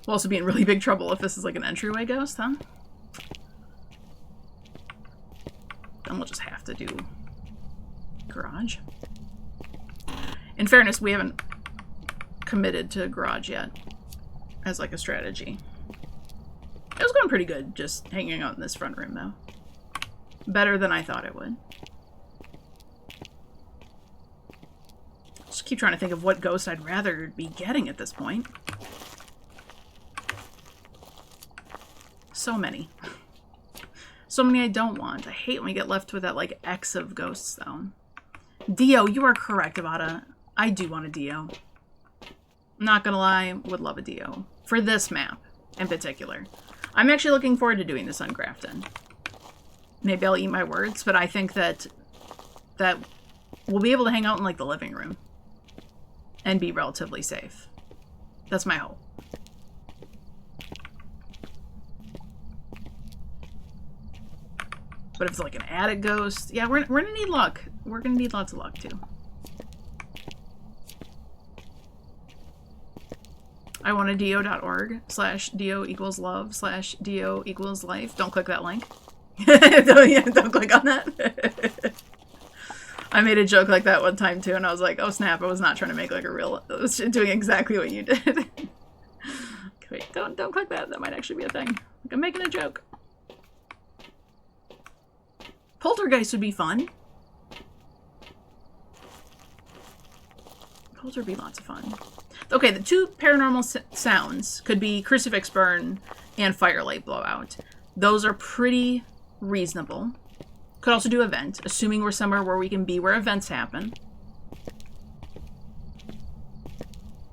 We'll also be in really big trouble if this is like an entryway ghost, huh? Then we'll just have to do garage. In fairness, we haven't committed to garage yet as like a strategy. It was going pretty good just hanging out in this front room, though. Better than I thought it would. Just keep trying to think of what ghost I'd rather be getting at this point. So many. So many I don't want. I hate when we get left with that, like, X of ghosts, though. Dio, you are correct about a... I do want a Dio. Not gonna lie, would love a Dio. For this map, in particular. I'm actually looking forward to doing this on Grafton. Maybe I'll eat my words, but I think that we'll be able to hang out in, like, the living room. And be relatively safe. That's my hope. But if it's like an attic ghost, yeah, we're gonna need luck. We're gonna need lots of luck too. I want a dio.org/dio equals love/dio equals life. Don't click that link. don't click on that. I made a joke like that one time too, and I was like, oh snap, I was not trying to make like a real, I was doing exactly what you did. Wait, don't click that. That might actually be a thing. Like, I'm making a joke. Poltergeist would be fun. Polter would be lots of fun. Okay, the 2 paranormal sounds could be crucifix burn and firelight blowout. Those are pretty reasonable. Could also do event, assuming we're somewhere where we can be where events happen.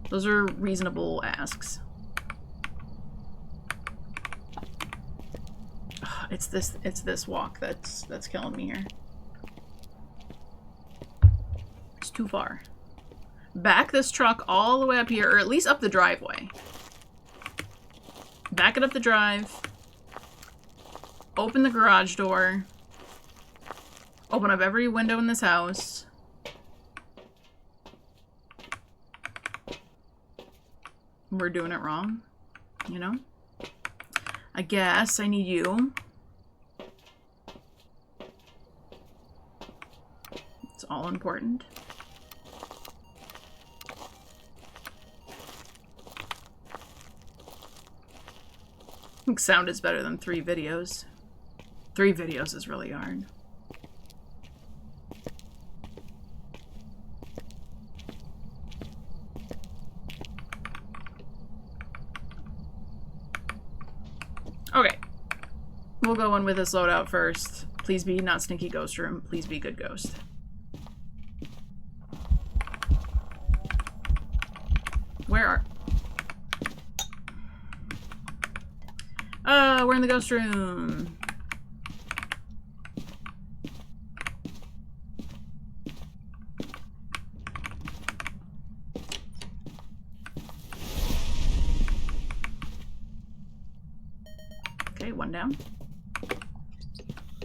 Those are reasonable asks. It's this walk that's killing me here. It's too far. Back this truck all the way up here, or at least up the driveway. Back it up the drive. Open the garage door. Open up every window in this house. We're doing it wrong, you know? I guess I need you. It's all important. I think sound is better than 3 videos. 3 videos is really hard. Okay. We'll go in with this loadout first. Please be not sneaky ghost room. Please be good ghost. Where are... we're in the ghost room. one down.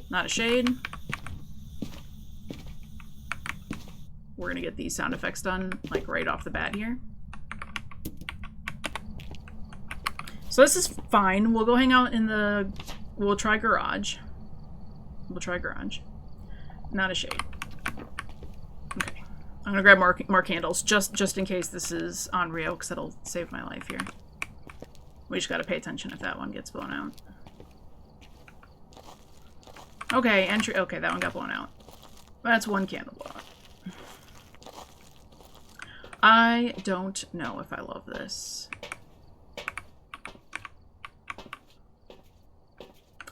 Not a shade. We're gonna get these sound effects done, like, right off the bat here. So this is fine. We'll go hang out in the... We'll try garage. We'll try garage. Not a shade. Okay. I'm gonna grab more candles, just in case this is on Rio, because it'll save my life here. We just gotta pay attention if that one gets blown out. Okay, entry... Okay, that one got blown out. That's one candle blowout. I don't know if I love this.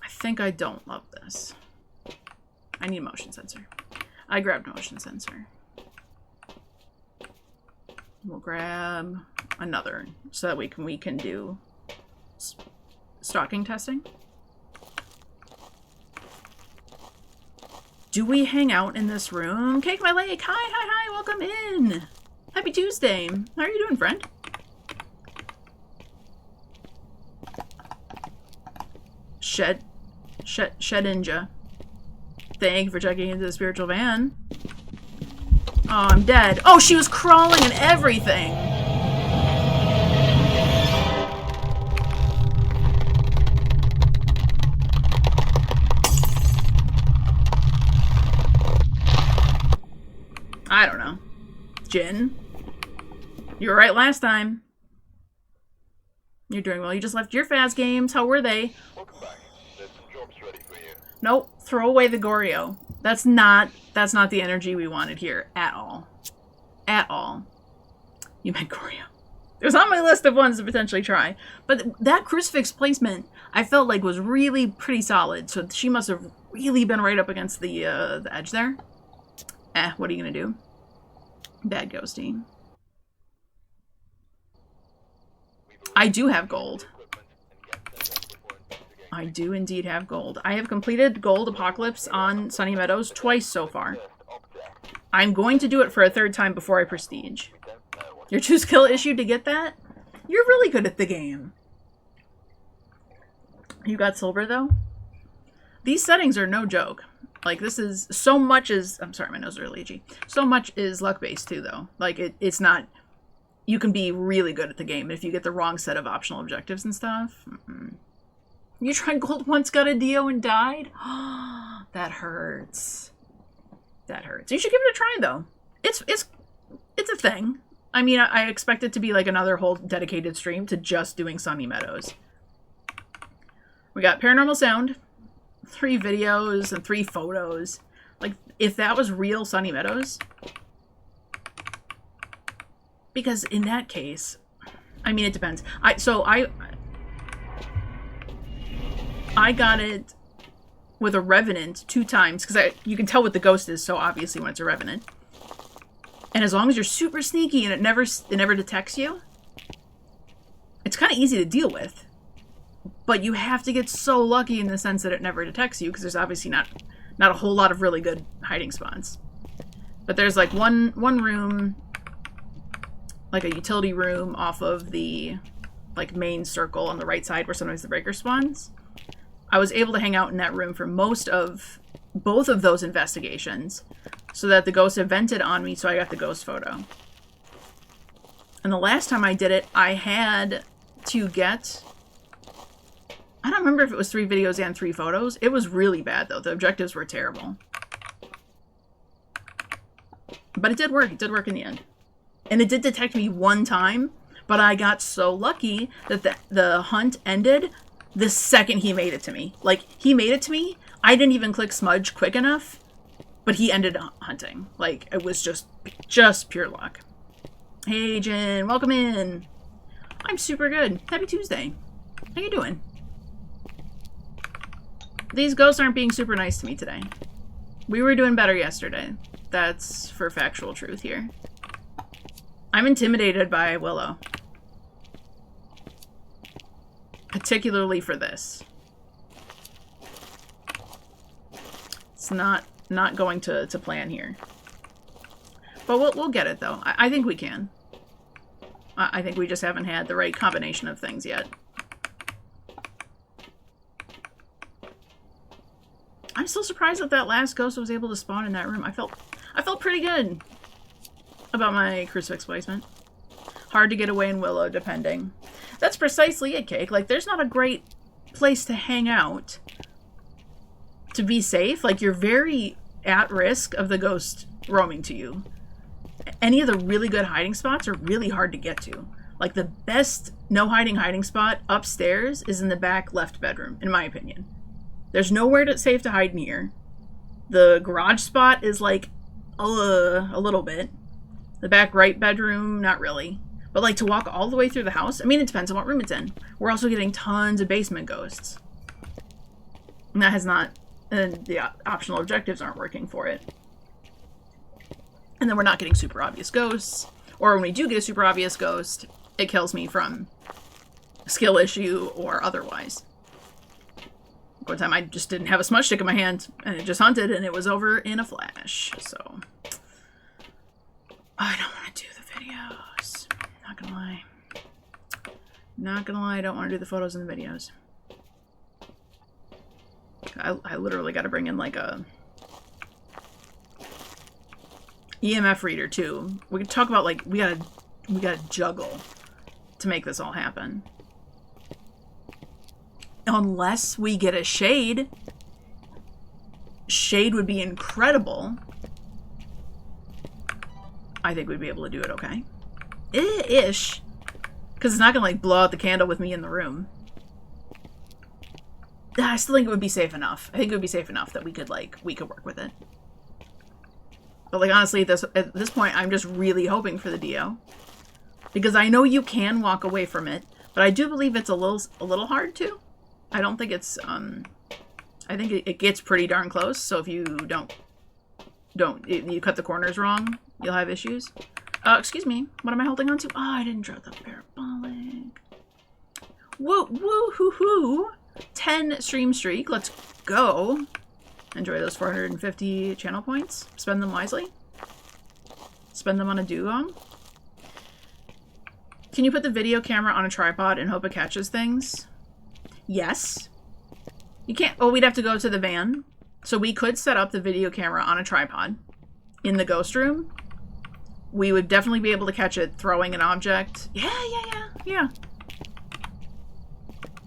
I think I don't love this. I need a motion sensor. I grabbed a motion sensor. We'll grab another so that we can do stalking testing. Do we hang out in this room? Cake my lake. Hi, welcome in. Happy Tuesday. How are you doing, friend? Shed Ninja. Thank you for checking into the spiritual van. Oh, I'm dead. Oh, she was crawling and everything. I don't know. Jin? You were right last time. You're doing well. You just left your Phas games. How were they? Welcome back. There's some jobs ready for you. Nope. Throw away the Goryo. That's not the energy we wanted here at all. At all. You meant Goryo. It was on my list of ones to potentially try. But that crucifix placement, I felt like was really pretty solid. So she must have really been right up against the edge there. What are you gonna do? Bad ghosty. I do have gold. I do indeed have gold. I have completed Gold Apocalypse on Sunny Meadows twice so far. I'm going to do it for a third time before I prestige. Your 2-skill issue to get that? You're really good at the game. You got silver though? These settings are no joke. Like, this is so much is... I'm sorry, my nose is really itchy. So much is luck-based, too, though. Like, it's not... You can be really good at the game if you get the wrong set of optional objectives and stuff. You tried gold once, got a Dio, and died? That hurts. That hurts. You should give it a try, though. It's a thing. I mean, I expect it to be, like, another whole dedicated stream to just doing Sunny Meadows. We got Paranormal Sound... 3 videos and 3 photos. Like, if that was real Sunny Meadows. Because in that case, I mean, it depends. I got it with a Revenant 2 times, because you can tell what the ghost is so obviously when it's a Revenant. And as long as you're super sneaky and it never detects you, it's kind of easy to deal with. But you have to get so lucky in the sense that it never detects you, because there's obviously not a whole lot of really good hiding spots. But there's like one room, like a utility room off of the like main circle on the right side where sometimes the breaker spawns. I was able to hang out in that room for most of both of those investigations so that the ghost evented on me, so I got the ghost photo. And the last time I did it, I had to get... I don't remember if it was 3 videos and 3 photos. It was really bad, though. The objectives were terrible. But it did work. It did work in the end. And it did detect me 1 time, but I got so lucky that the hunt ended the second he made it to me. Like, he made it to me. I didn't even click smudge quick enough, but he ended hunting. Like, it was just pure luck. Hey, Jen. Welcome in. I'm super good. Happy Tuesday. How you doing? These ghosts aren't being super nice to me today. We were doing better yesterday. That's for factual truth here. I'm intimidated by Willow. Particularly for this. It's not going to plan here. But we'll get it, though. I think we can. I think we just haven't had the right combination of things yet. I'm still surprised that that last ghost was able to spawn in that room. I felt pretty good about my crucifix placement. Hard to get away in Willow, depending. That's precisely it, Cake. Like, there's not a great place to hang out to be safe. Like, you're very at risk of the ghost roaming to you. Any of the really good hiding spots are really hard to get to. Like, the best no-hiding spot upstairs is in the back left bedroom, in my opinion. There's nowhere that's safe to hide in here. The garage spot is, like, a little bit. The back right bedroom, not really. But, like, to walk all the way through the house, I mean, it depends on what room it's in. We're also getting tons of basement ghosts. And that has not... And the optional objectives aren't working for it. And then we're not getting super obvious ghosts. Or when we do get a super obvious ghost, it kills me from a skill issue or otherwise. One time I just didn't have a smudge stick in my hand, and it just hunted, and it was over in a flash. So, I don't want to do the videos. Not gonna lie. Not gonna lie, I don't want to do the photos and the videos. I literally got to bring in like a EMF reader too. We could talk about like we gotta juggle to make this all happen. Unless we get a shade. Shade would be incredible. I think we'd be able to do it okay. Ish. Because it's not going to like blow out the candle with me in the room. I still think it would be safe enough. I think it would be safe enough that we could work with it. But like honestly, at this point, I'm just really hoping for the Dio. Because I know you can walk away from it, but I do believe it's a little hard to. I don't think it's, I think it gets pretty darn close, so if you you cut the corners wrong, you'll have issues. Excuse me, what am I holding on to? Oh, I didn't draw the parabolic. Woo, woo, hoo, hoo. 10 stream streak, let's go. Enjoy those 450 channel points. Spend them wisely. Spend them on a dugong. Can you put the video camera on a tripod and hope it catches things? Yes. You can't... Well, we'd have to go to the van. So we could set up the video camera on a tripod in the ghost room. We would definitely be able to catch it throwing an object. Yeah.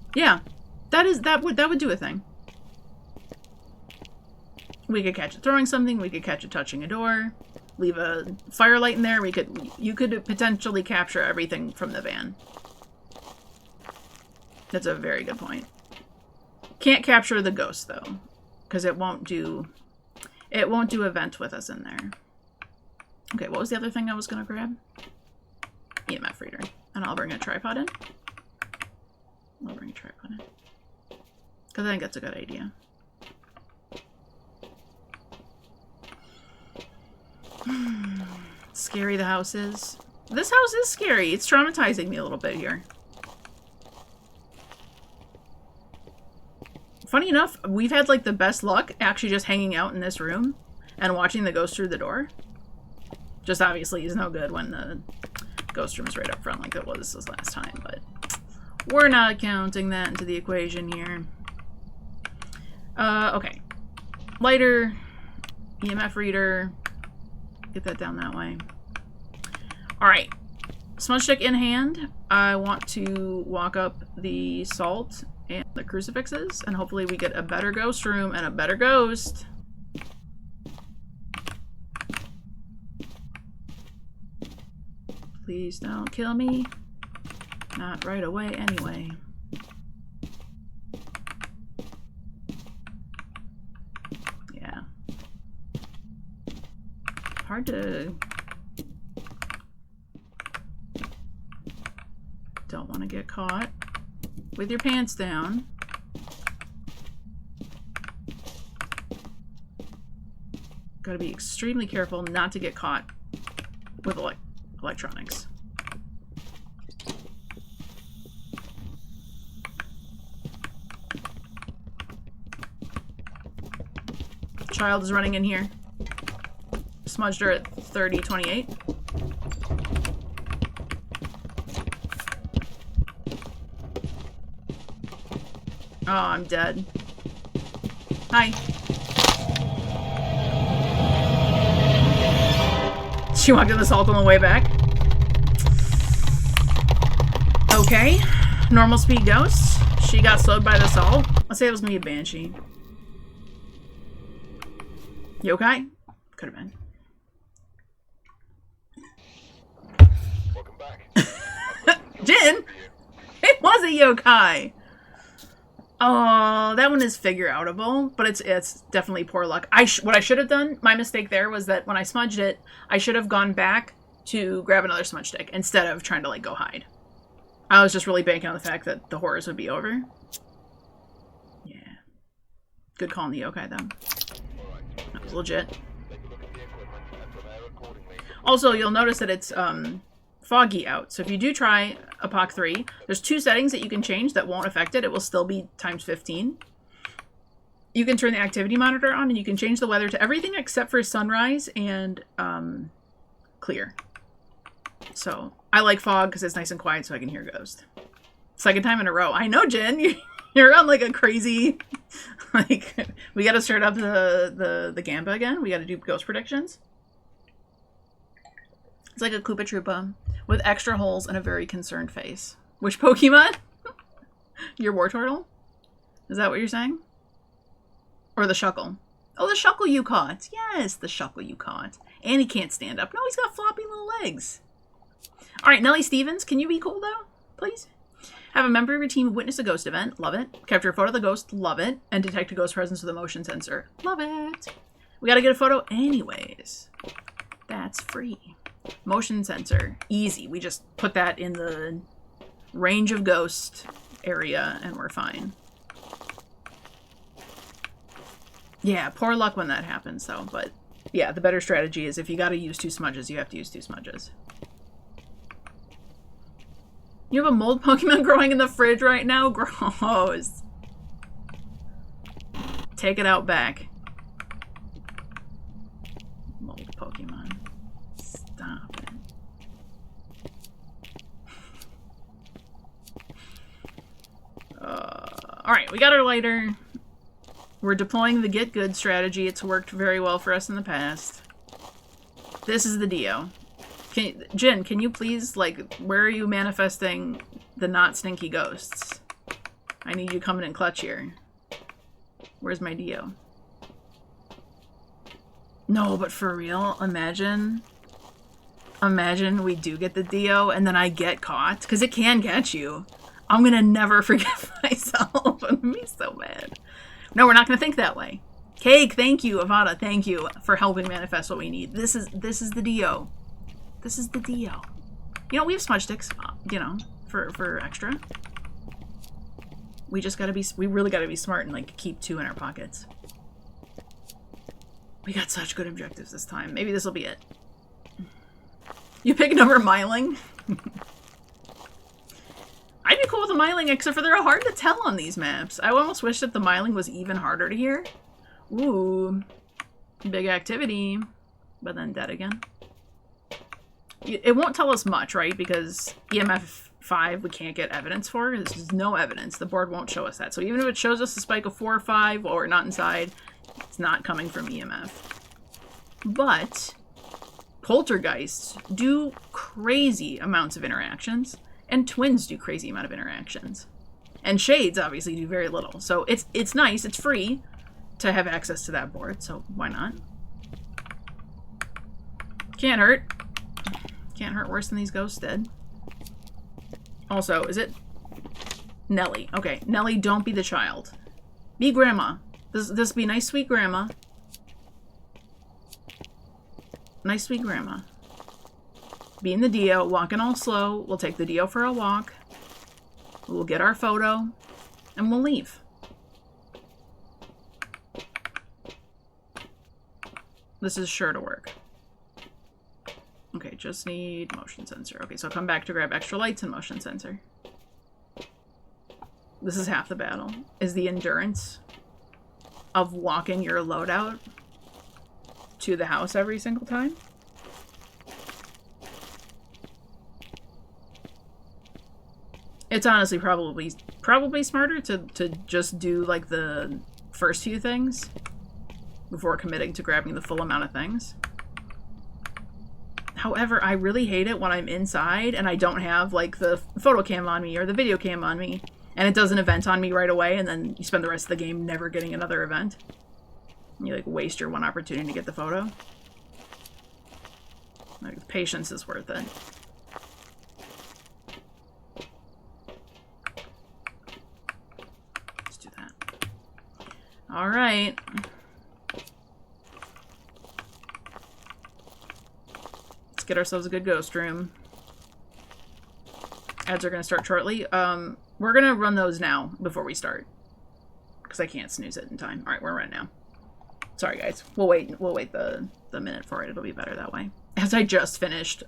Yeah. That would do a thing. We could catch it throwing something. We could catch it touching a door. Leave a firelight in there. You could potentially capture everything from the van. That's a very good point. Can't capture the ghost though, because it won't do event with us in there. Okay, what was the other thing I was gonna grab? EMF reader, and I'll bring a tripod in. Because I think that's a good idea. Scary the house is. This house is scary. It's traumatizing me a little bit here. Funny enough, we've had like the best luck actually just hanging out in this room and watching the ghost through the door. Just obviously is no good when the ghost room is right up front like it was this last time, but we're not counting that into the equation here. Okay. Lighter, EMF reader, get that down that way. Alright. Smudge stick in hand. I want to walk up the salt and the crucifixes, and hopefully we get a better ghost room and a better ghost. Please don't kill me. Not right away anyway. Yeah. Hard to... Don't want to get caught with your pants down. Gotta be extremely careful not to get caught with electronics. Child is running in here. Smudged her at 3028. Oh, I'm dead. Hi. She walked in the salt on the way back. Okay. Normal speed ghost. She got slowed by the salt. Let's say it was gonna be a banshee. Yokai? Could have been. Welcome back. Jin! It was a yokai! Oh, that one is figure-outable, but it's definitely poor luck. What I should have done, my mistake there, was that when I smudged it, I should have gone back to grab another smudge stick instead of trying to, like, go hide. I was just really banking on the fact that the horrors would be over. Yeah. Good call on the yokai, though. That was legit. Also, you'll notice that it's foggy out. So if you do try Apoc III, there's 2 settings that you can change that won't affect it. It will still be times 15. You can turn the activity monitor on, and you can change the weather to everything except for sunrise and clear. So I like fog because it's nice and quiet so I can hear ghost. Second time in a row. I know, Jen. You're on like a crazy... like, we got to start up the Gamba again. We got to do ghost predictions. It's like a Koopa Troopa with extra holes and a very concerned face. Which Pokemon? Your Wartortle? Is that what you're saying? Or the Shuckle? Oh, the Shuckle you caught. Yes, the Shuckle you caught. And he can't stand up. No, he's got floppy little legs. Alright, Nellie Stevens, can you be cool though? Please? Have a member of your team witness a ghost event. Love it. Capture a photo of the ghost. Love it. And detect a ghost presence with a motion sensor. Love it. We gotta get a photo anyways. That's free. Motion sensor. Easy. We just put that in the range of ghost area and we're fine. Yeah, poor luck when that happens though. But yeah, the better strategy is if you gotta use 2 smudges, you have to use 2 smudges. You have a mold Pokemon growing in the fridge right now? Gross. Take it out back. Mold Pokemon. Stop it. Alright, we got our lighter. We're deploying the get good strategy. It's worked very well for us in the past. This is the Dio. Jin, can you please, like, where are you manifesting the not stinky ghosts? I need you coming in clutch here. Where's my Dio? No, but for real, imagine we do get the Dio and then I get caught, because it can catch you. I'm gonna never forgive myself. I'm gonna be so mad. No, we're not gonna think that way. Cake, thank you. Avada, thank you for helping manifest what we need. This is the Dio. This is the Dio. You know, we have smudge sticks, you know, for extra. We really gotta be smart and, like, keep 2 in our pockets. We got such good objectives this time. Maybe this will be it. You pick number Myling? I'd be cool with a Myling, except for they're hard to tell on these maps. I almost wish that the Myling was even harder to hear. Ooh. Big activity. But then dead again. It won't tell us much, right? Because EMF 5 we can't get evidence for. There's no evidence. The board won't show us that. So even if it shows us a spike of 4 or 5 or not inside, it's not coming from EMF. But poltergeists do crazy amounts of interactions, and twins do crazy amount of interactions. And shades obviously do very little. So it's nice, it's free to have access to that board, so why not? Can't hurt. Can't hurt worse than these ghosts did. Also, is it Nellie? Okay, Nellie, don't be the child. Be grandma. This be nice, sweet grandma. Nice, sweet grandma. Be in the Dio, walking all slow. We'll take the Dio for a walk. We'll get our photo, and we'll leave. This is sure to work. Okay, just need motion sensor. Okay, so I'll come back to grab extra lights and motion sensor. This is half the battle, is the endurance of walking your loadout to the house every single time. It's honestly probably smarter to just do like the first few things before committing to grabbing the full amount of things. However, I really hate it when I'm inside and I don't have, like, the photo cam on me or the video cam on me, and it does an event on me right away, and then you spend the rest of the game never getting another event. And you, like, waste your one opportunity to get the photo. Like, patience is worth it. Let's do that. Alright. Let's get ourselves a good ghost room. Ads are going to start shortly. We're going to run those now before we start. Because I can't snooze it in time. Alright, we're running now. Sorry, guys. We'll wait the minute for it. It'll be better that way. As I just finished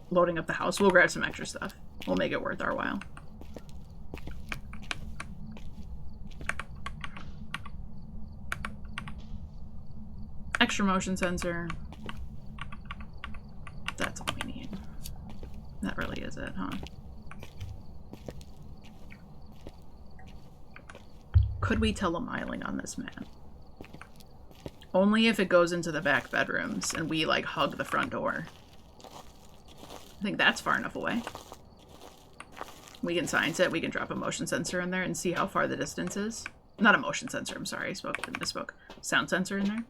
loading up the house, we'll grab some extra stuff. We'll make it worth our while. Extra motion sensor. That's all we need. That really is it, huh? Could we telemiling on this map? Only if it goes into the back bedrooms and we, like, hug the front door. I think that's far enough away. We can science it. We can drop a motion sensor in there and see how far the distance is. Not a motion sensor, I'm sorry. I misspoke. Sound sensor in there.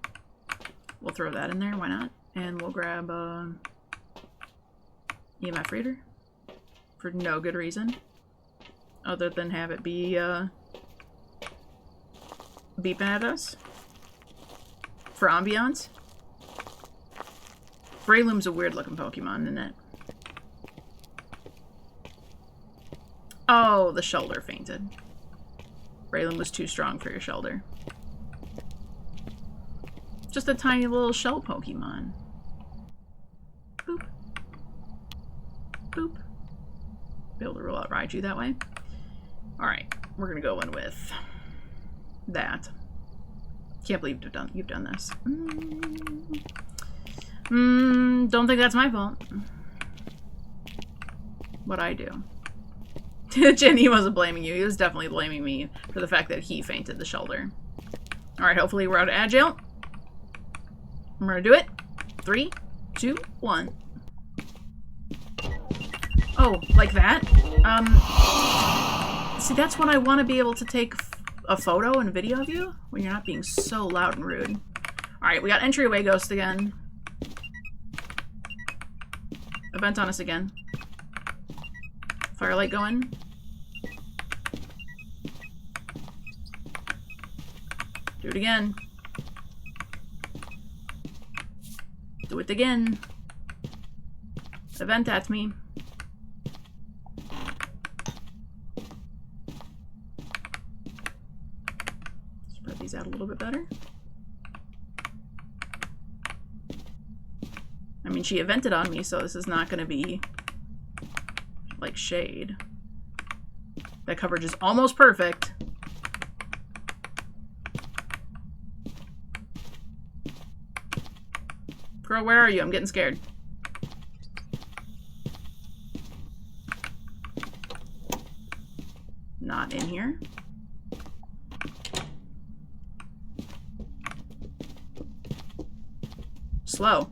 We'll throw that in there. Why not? And we'll grab a EMF reader. For no good reason. Other than have it be, beeping at us. For ambiance. Breloom's a weird looking Pokemon, isn't it? Oh, the shoulder fainted. Breloom was too strong for your shoulder. Just a tiny little shell Pokemon. Boop. Boop. Be able to rule out Raiju that way. Alright, we're gonna go in with that. Can't believe you've done this. Don't think that's my fault. What I do. Jenny wasn't blaming you. He was definitely blaming me for the fact that he fainted the shoulder. Alright, hopefully we're out of agile. I'm gonna do it. 3, 2, 1. Oh, like that? See, that's when I want to be able to take a photo and video of you when you're not being so loud and rude. Alright, we got entryway ghost again. Event on us again. Firelight going. Do it again. Do it again. Event at me. Spread these out a little bit better. I mean, she evented on me, so this is not going to be like shade. That coverage is almost perfect. Girl, where are you? I'm getting scared. Not in here. Slow.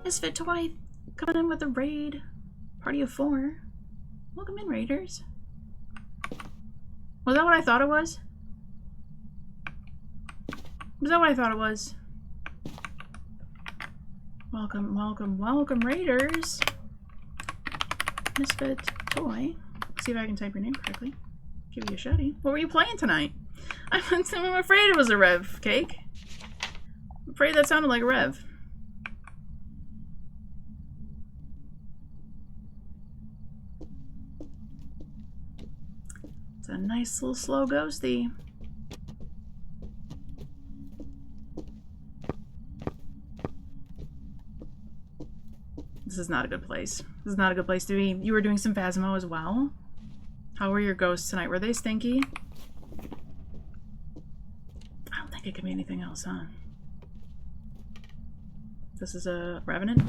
Misfit Toy coming in with a raid. Party of 4. Welcome in, raiders. Was that what I thought it was? Was that what I thought it was? Welcome, welcome, welcome, raiders. Misfit Toy. See if I can type your name correctly. Give you a shouty. What were you playing tonight? I'm afraid it was a Rev cake. I'm afraid that sounded like a Rev. It's a nice little slow ghosty. This is not a good place. This is not a good place to be. You were doing some Phasmo as well? How were your ghosts tonight? Were they stinky? I don't think it could be anything else, huh? This is a Revenant.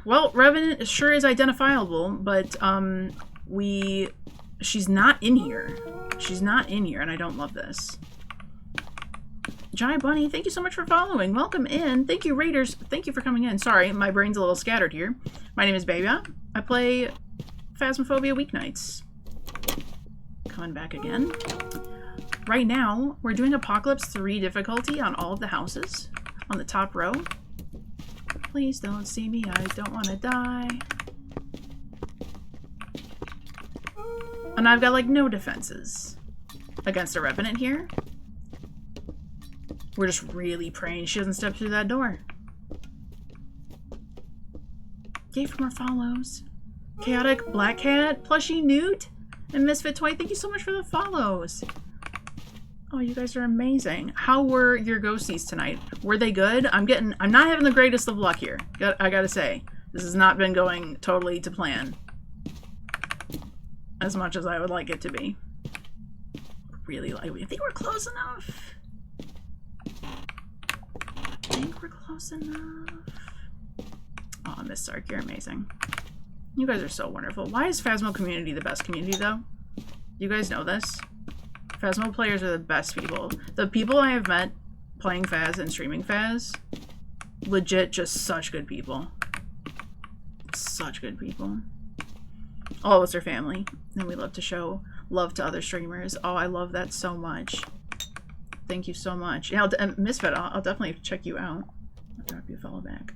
Well, Revenant sure is identifiable, but she's not in here. She's not in here, and I don't love this. Jai Bunny, thank you so much for following. Welcome in. Thank you, Raiders. Thank you for coming in. Sorry, my brain's a little scattered here. My name is BabeYaa. I play Phasmophobia weeknights. Coming back again. Right now, we're doing Apoc 3 difficulty on all of the houses on the top row. Please don't see me, I don't want to die. And I've got like no defenses against a Revenant here. We're just really praying she doesn't step through that door. Yay for more follows. Chaotic Black Cat, Plushie Newt, and Misfit Toy, thank you so much for the follows. Oh, you guys are amazing. How were your ghosties tonight? Were they good? I'm not having the greatest of luck here. I gotta say. This has not been going totally to plan. As much as I would like it to be. Really, I think we're close enough. I think we're close enough. Oh, Miss Sark, you're amazing. You guys are so wonderful. Why is Phasmo community the best community, though? You guys know this? Phasmo players are the best people. The people I have met playing Phas and streaming Phas, legit just such good people. Such good people. All of us are family, and we love to show love to other streamers. Oh, I love that so much. Thank you so much. Yeah, Misfit, I'll definitely check you out. I'll drop you a follow back.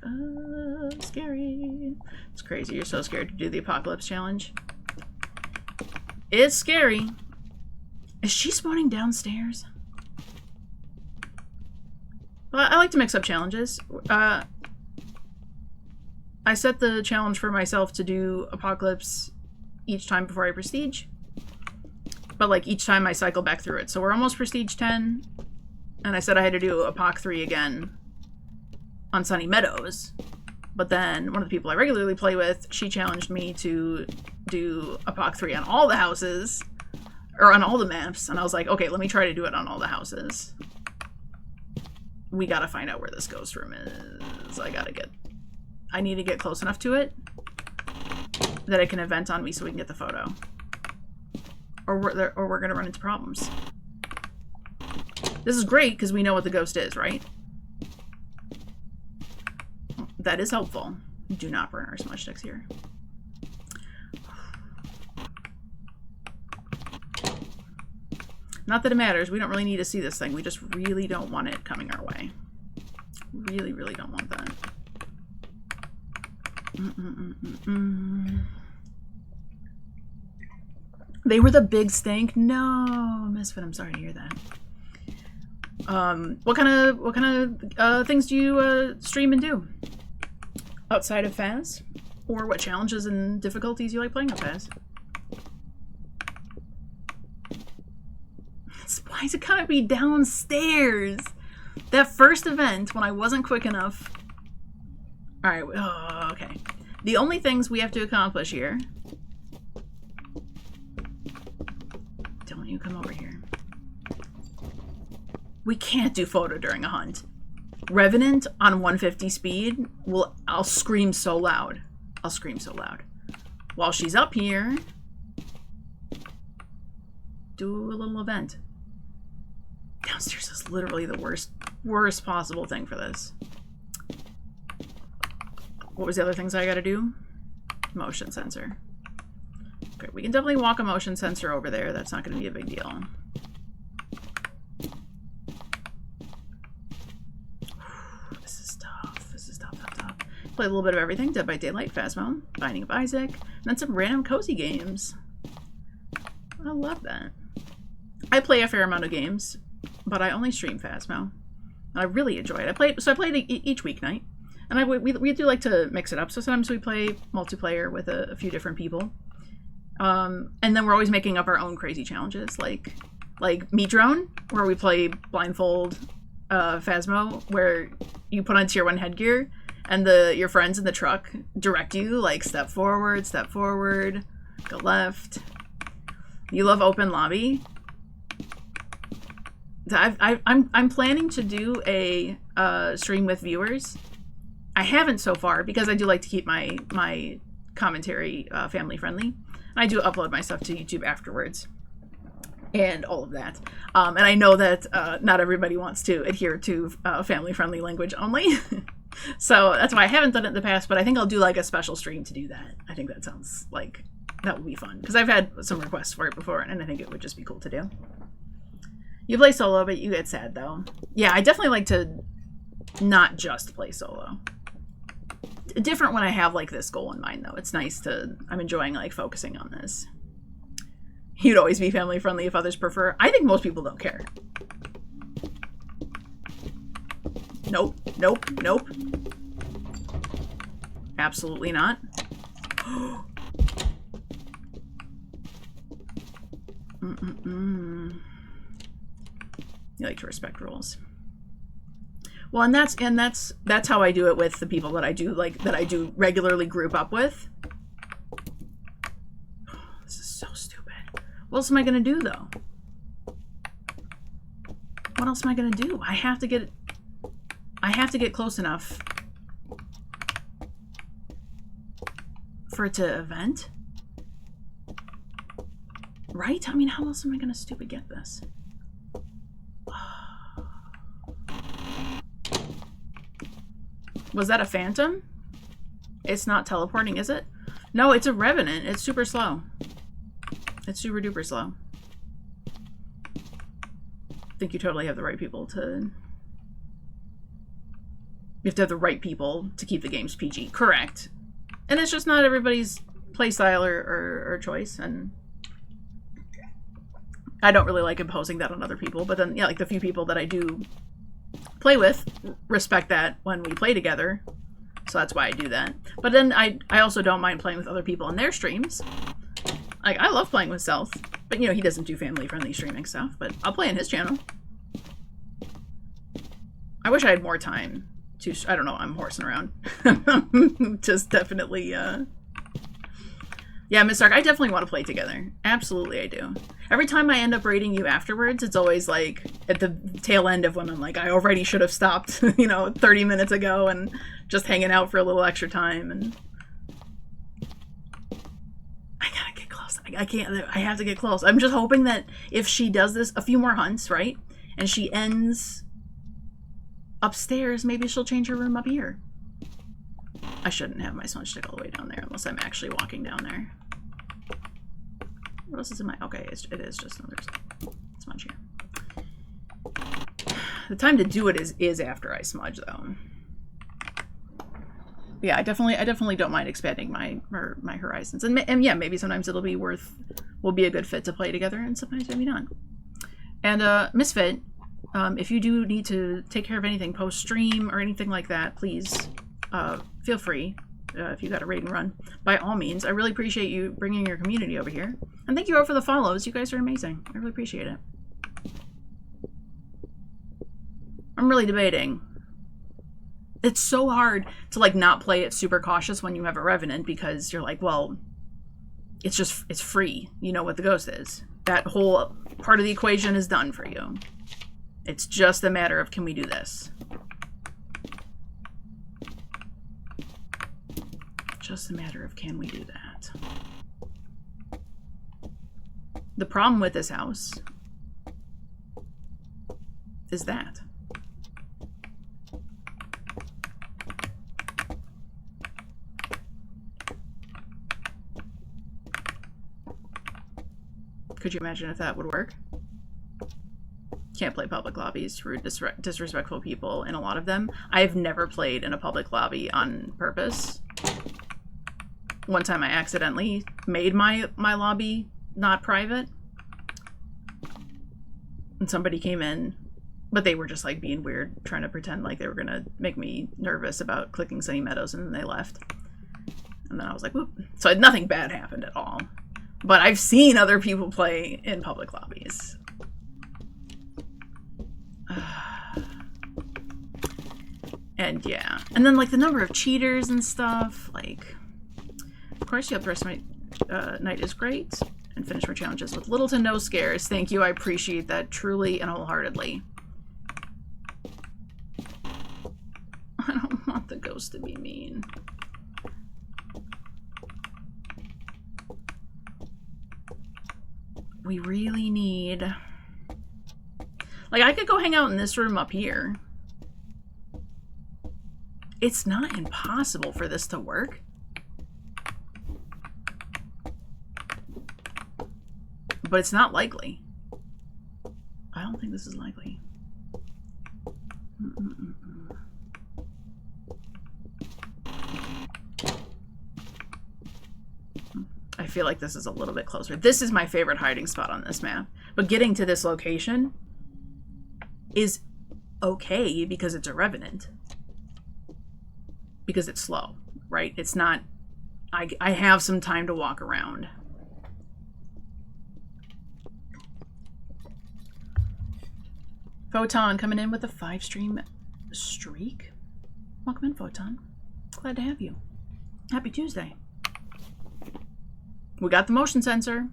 Scary. It's crazy. You're so scared to do the Apocalypse challenge. It's scary. Is she spawning downstairs? Well, I like to mix up challenges. I set the challenge for myself to do Apocalypse each time before I Prestige. But like each time I cycle back through it. So we're almost Prestige 10. And I said I had to do Apoc 3 again on Sunny Meadows. But then one of the people I regularly play with, she challenged me to do Apoc 3 on all the houses. Or on all the maps, and I was like, okay, let me try to do it on all the houses. We gotta find out where this ghost room is. I need to get close enough to it that it can event on me so we can get the photo. Or we're gonna run into problems. This is great because we know what the ghost is, right? That is helpful. Do not burn our smudge sticks here. Not that it matters. We don't really need to see this thing. We just really don't want it coming our way. Really, really don't want that. They were the big stink? No, Misfit, I'm sorry to hear that. What kind of things do you stream and do? Outside of Phas? Or what challenges and difficulties you like playing on Phas? Why is it gotta be downstairs? That first event, when I wasn't quick enough... Alright, oh, okay. The only things we have to accomplish here... Don't you come over here. We can't do photo during a hunt. Revenant on 150 speed, I'll scream so loud. I'll scream so loud. While she's up here... Do a little event. Downstairs is literally the worst possible thing for this. What was the other things I gotta do? Motion sensor. Okay, we can definitely walk a motion sensor over there. That's not gonna be a big deal. This is tough. This is tough. Play a little bit of everything. Dead by Daylight, Phasmo, Binding of Isaac, and then some random cozy games. I love that. I play a fair amount of games, but I only stream Phasmo. And I really enjoy it. I play each weeknight. And we do like to mix it up. So sometimes we play multiplayer with a few different people. And then we're always making up our own crazy challenges. Like Meat Drone, where we play blindfold Phasmo, where you put on tier 1 headgear and your friends in the truck direct you, like step forward, go left. You love open lobby? I'm planning to do a stream with viewers. I haven't so far because I do like to keep my commentary family friendly. And I do upload my stuff to YouTube afterwards and all of that. And I know that not everybody wants to adhere to family friendly language only. So that's why I haven't done it in the past, but I think I'll do like a special stream to do that. I think that sounds like that would be fun because I've had some requests for it before and I think it would just be cool to do. You play solo, but you get sad though. Yeah, I definitely like to not just play solo. Different when I have like this goal in mind though. It's nice to, I'm enjoying like focusing on this. You'd always be family friendly if others prefer. I think most people don't care. Nope, nope, nope. Absolutely not. You like to respect rules. Well, and that's how I do it with the people that I do regularly group up with. Oh, this is so stupid. What else am I gonna do though? What else am I gonna do? I have to get close enough for it to event. Right? I mean, how else am I gonna stupid get this? Was that a phantom? It's not teleporting, is it? No, it's a revenant. It's super slow. It's super duper slow. I think you totally have the right people to... You have to have the right people to keep the games PG. Correct. And it's just not everybody's playstyle or choice, and I don't really like imposing that on other people, but then, yeah, like the few people that I do play with respect that when we play together, so that's why I do that. But then I also don't mind playing with other people in their streams. Like, I love playing with Stealth, but you know, he doesn't do family-friendly streaming stuff, but I'll play in his channel. I wish I had more time to, I don't know, I'm horsing around. Just definitely, yeah, Miss Stark, I definitely want to play together. Absolutely I do. Every time I end up raiding you afterwards, it's always like at the tail end of when I'm like, I already should have stopped, you know, 30 minutes ago and just hanging out for a little extra time. And I gotta get close. I can't, I have to get close. I'm just hoping that if she does this, a few more hunts, right? And she ends upstairs, maybe she'll change her room up here. I shouldn't have my smudge stick all the way down there unless I'm actually walking down there. What else is in my... Okay, it is just another smudge here. The time to do it is after I smudge, though. Yeah, I definitely don't mind expanding my horizons. And yeah, maybe sometimes will be a good fit to play together, and sometimes maybe not. And Misfit, if you do need to take care of anything post-stream or anything like that, please feel free. If you got a raid and run, by all means. I really appreciate you bringing your community over here. And thank you all for the follows. You guys are amazing. I really appreciate it. I'm really debating. It's so hard to like not play it super cautious when you have a Revenant because you're like, well, it's free. You know what the ghost is. That whole part of the equation is done for you. It's just a matter of, can we do this? Just a matter of, can we do that? The problem with this house is that could you imagine if that would work? Can't play public lobbies, rude, disrespectful people in a lot of them. I've never played in a public lobby on purpose. One time I accidentally made my lobby not private. And somebody came in, but they were just like being weird, trying to pretend like they were gonna make me nervous about clicking Sunny Meadows, and then they left. And then I was like, whoop. So nothing bad happened at all. But I've seen other people play in public lobbies. And yeah. And then like the number of cheaters and stuff, like... Of course, you have the rest of my night is great. and finish our challenges with little to no scares. Thank you, I appreciate that truly and wholeheartedly. I don't want the ghost to be mean. We really need... Like, I could go hang out in this room up here. It's not impossible for this to work. But it's not likely. I don't think this is likely. I feel like this is a little bit closer. This is my favorite hiding spot on this map. But getting to this location is okay because it's a Revenant. Because it's slow, right? It's not... I have some time to walk around. Photon coming in with a 5-stream streak. Welcome in, Photon. Glad to have you. Happy Tuesday. We got the motion sensor.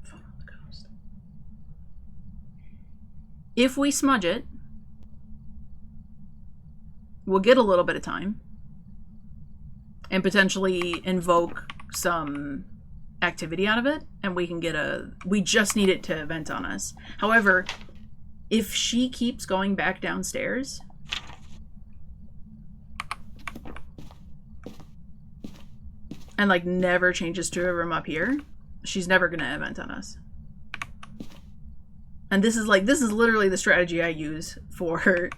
Photo of the ghost. If we smudge it, we'll get a little bit of time and potentially invoke some activity out of it, and we can get a... We just need it to vent on us. However, if she keeps going back downstairs... and, like, never changes to a room up here, she's never gonna event on us. And this is literally the strategy I use for it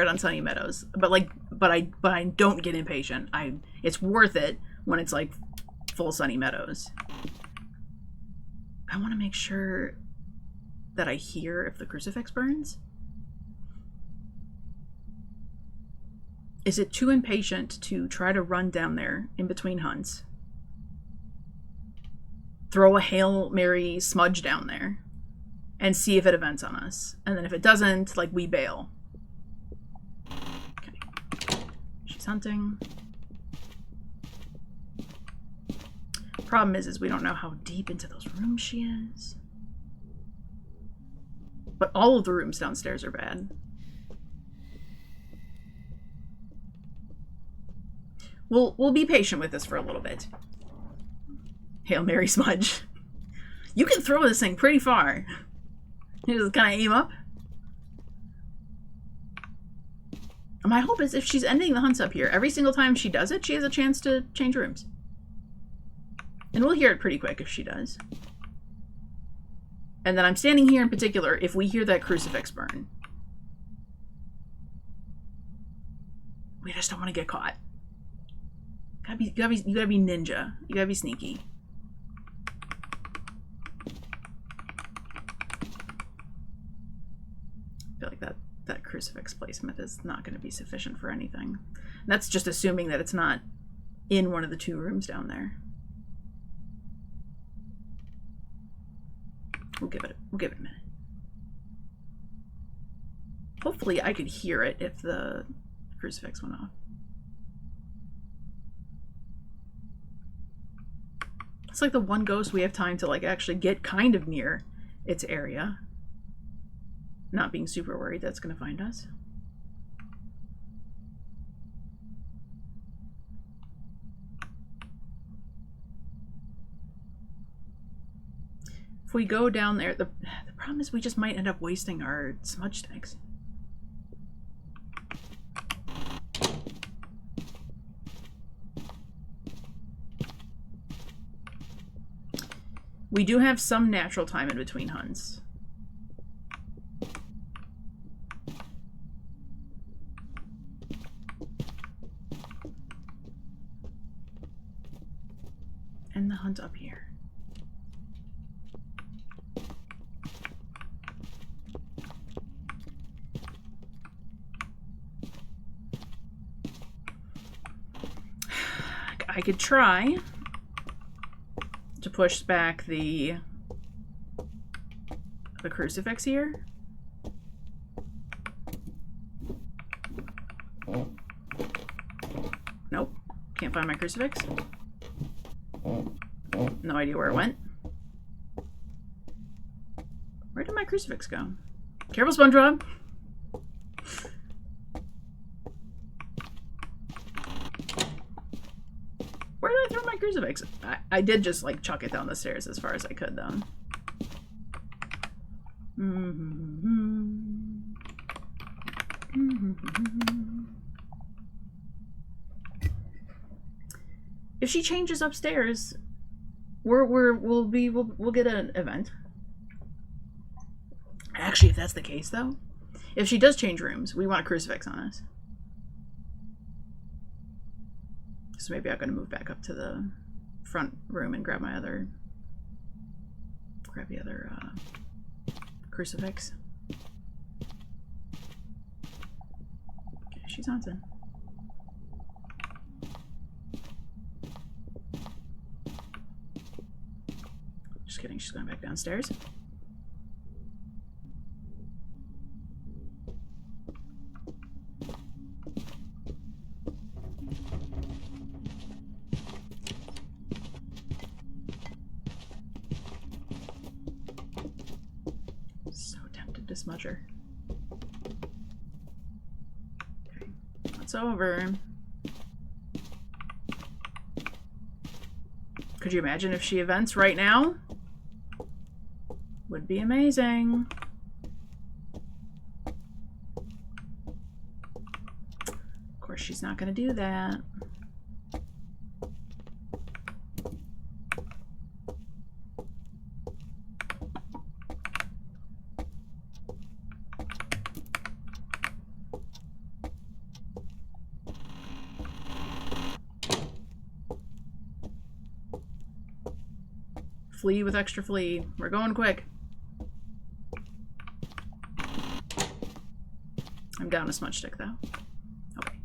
on Sunny Meadows. But I don't get impatient. It's worth it when it's like full Sunny Meadows. I want to make sure that I hear if the crucifix burns. Is it too impatient to try to run down there in between hunts? Throw a Hail Mary smudge down there and see if it events on us. And then if it doesn't, like, we bail. Okay. She's hunting. Problem is we don't know how deep into those rooms she is. But all of the rooms downstairs are bad. We'll be patient with this for a little bit. Hail Mary smudge. You can throw this thing pretty far. You just kind of aim up. My hope is if she's ending the hunts up here, every single time she does it, she has a chance to change rooms. And we'll hear it pretty quick if she does. And then I'm standing here in particular if we hear that crucifix burn. We just don't want to get caught. You gotta be ninja. You gotta be sneaky. I feel like that crucifix placement is not going to be sufficient for anything. And that's just assuming that it's not in one of the 2 rooms down there. We'll give it a minute. Hopefully I could hear it if the crucifix went off. It's like the one ghost we have time to, like, actually get kind of near its area. Not being super worried that's going to find us. If we go down there, the problem is we just might end up wasting our smudge sticks. We do have some natural time in between hunts. And the hunt up here. I could try to push back the crucifix here. Nope. Can't find my crucifix. No idea where it went. Where did my crucifix go? Careful, SpongeBob. Where did I throw my crucifix? I did just like chuck it down the stairs as far as I could though. If she changes upstairs, we'll get an event. Actually, if that's the case though, if she does change rooms, we want a crucifix on us. So maybe I'm gonna move back up to the front room and grab the other crucifix. Okay, she's on then. Just kidding, she's going back downstairs. So tempted to smudge her. Okay, that's over. Could you imagine if she events right now? Would be amazing. Of course, she's not going to do that. Flee with extra flee. We're going quick. I'm down a smudge stick though. Okay.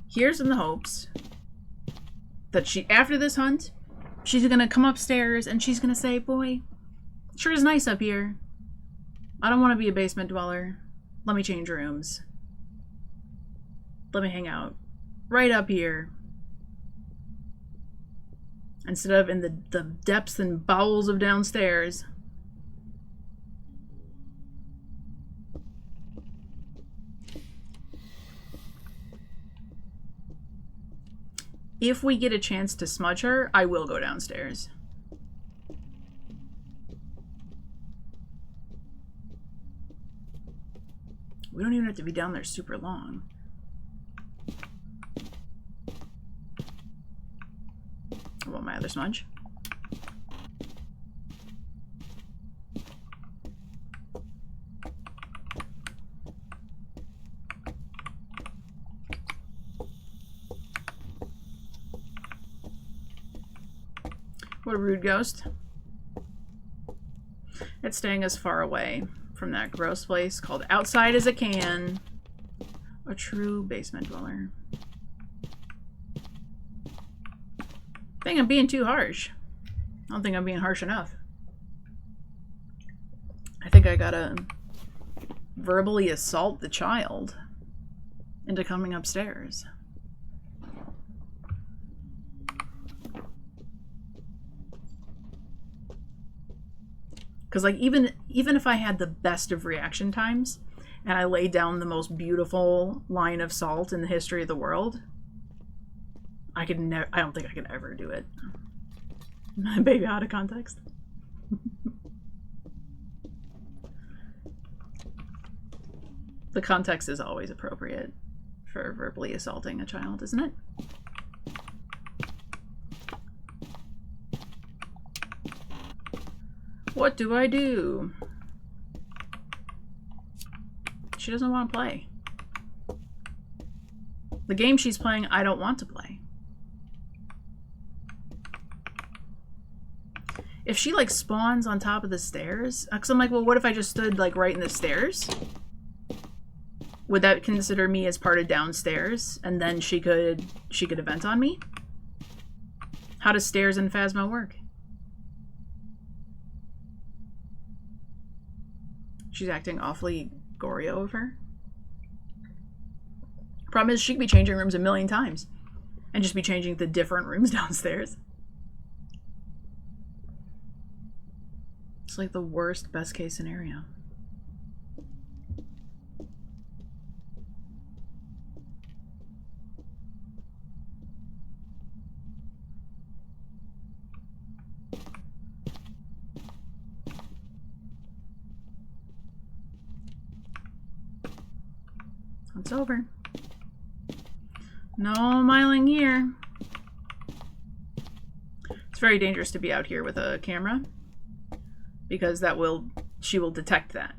Here's in the hopes that she, after this hunt, she's gonna come upstairs and she's gonna say, boy, sure is nice up here. I don't want to be a basement dweller. Let me change rooms. Let me hang out right up here. Instead of in the depths and bowels of downstairs. If we get a chance to smudge her, I will go downstairs. We don't even have to be down there super long. I want my other smudge. What a rude ghost. It's staying as far away from that gross place called outside as it can. A true basement dweller. I think I'm being too harsh. I don't think I'm being harsh enough. I think I gotta verbally assault the child into coming upstairs. Because like even if I had the best of reaction times and I laid down the most beautiful line of salt in the history of the world, I don't think I could ever do it. Baby out of context. The context is always appropriate for verbally assaulting a child, isn't it? What do I do? She doesn't want to play. The game she's playing, I don't want to play. If she like spawns on top of the stairs, because I'm like, well, what if I just stood like right in the stairs? Would that consider me as part of downstairs, and then she could event on me? How does stairs in Phasmo work? She's acting awfully gory of her. Problem is, she could be changing rooms a million times and just be changing the different rooms downstairs. It's like the worst, best case scenario. It's over. No miling here. It's very dangerous to be out here with a camera because she will detect that.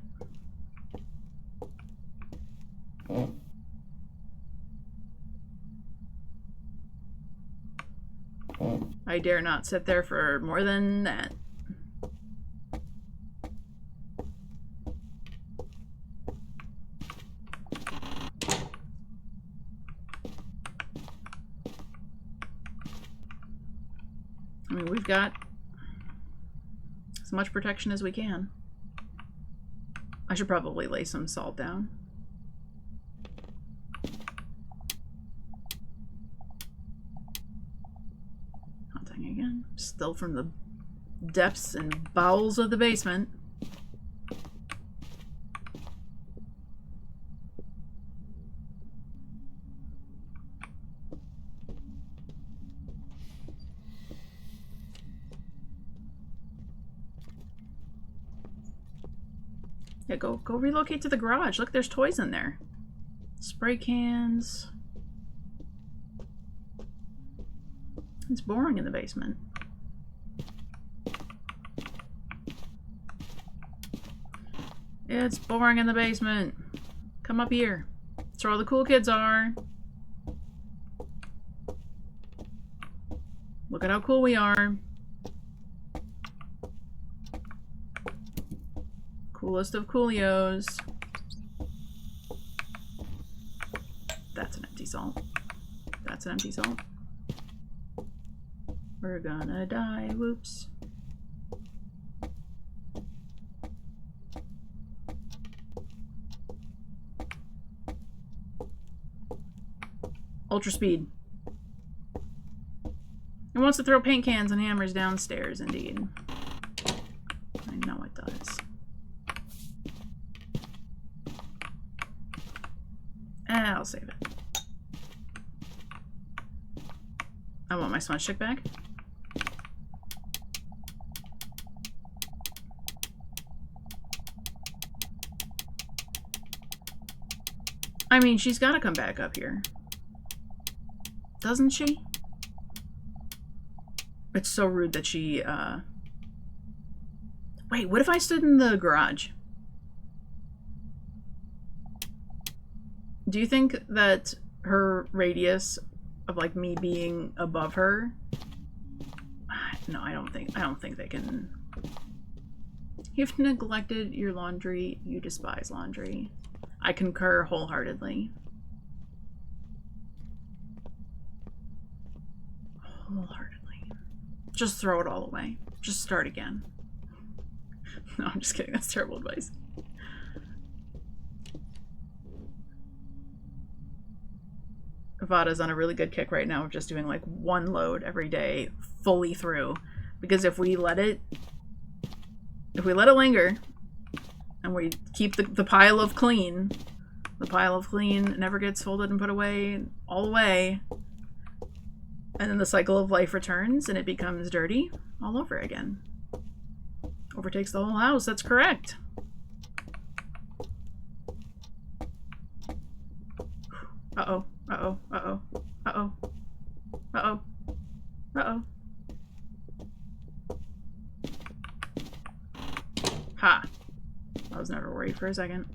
I dare not sit there for more than that. I mean, we've got as much protection as we can. I should probably lay some salt down. Hunting again. Still from the depths and bowels of the basement. Yeah, go relocate to the garage. Look, there's toys in there. Spray cans. It's boring in the basement. It's boring in the basement. Come up here. That's where all the cool kids are. Look at how cool we are. Coolest of coolios. That's an empty salt. That's an empty salt. We're gonna die. Whoops. Ultra speed. It wants to throw paint cans and hammers downstairs, indeed. I know it does. I'll save it. I want my smudge stick back. I mean, she's got to come back up here. Doesn't she? It's so rude that she, Wait, what if I stood in the garage? Do you think that her radius of, like, me being above her? No, I don't think they can. You've neglected your laundry. You despise laundry. I concur wholeheartedly. Wholeheartedly. Just throw it all away. Just start again. No, I'm just kidding. That's terrible advice. Vada's on a really good kick right now of just doing like one load every day fully through, because if we let it linger and we keep the pile of clean, the pile of clean never gets folded and put away all the way, and then the cycle of life returns and it becomes dirty all over again. Overtakes the whole house. That's correct. Uh-oh. Uh-oh. Uh-oh. Uh-oh. Uh-oh. Uh-oh. Ha. I was never worried for a second.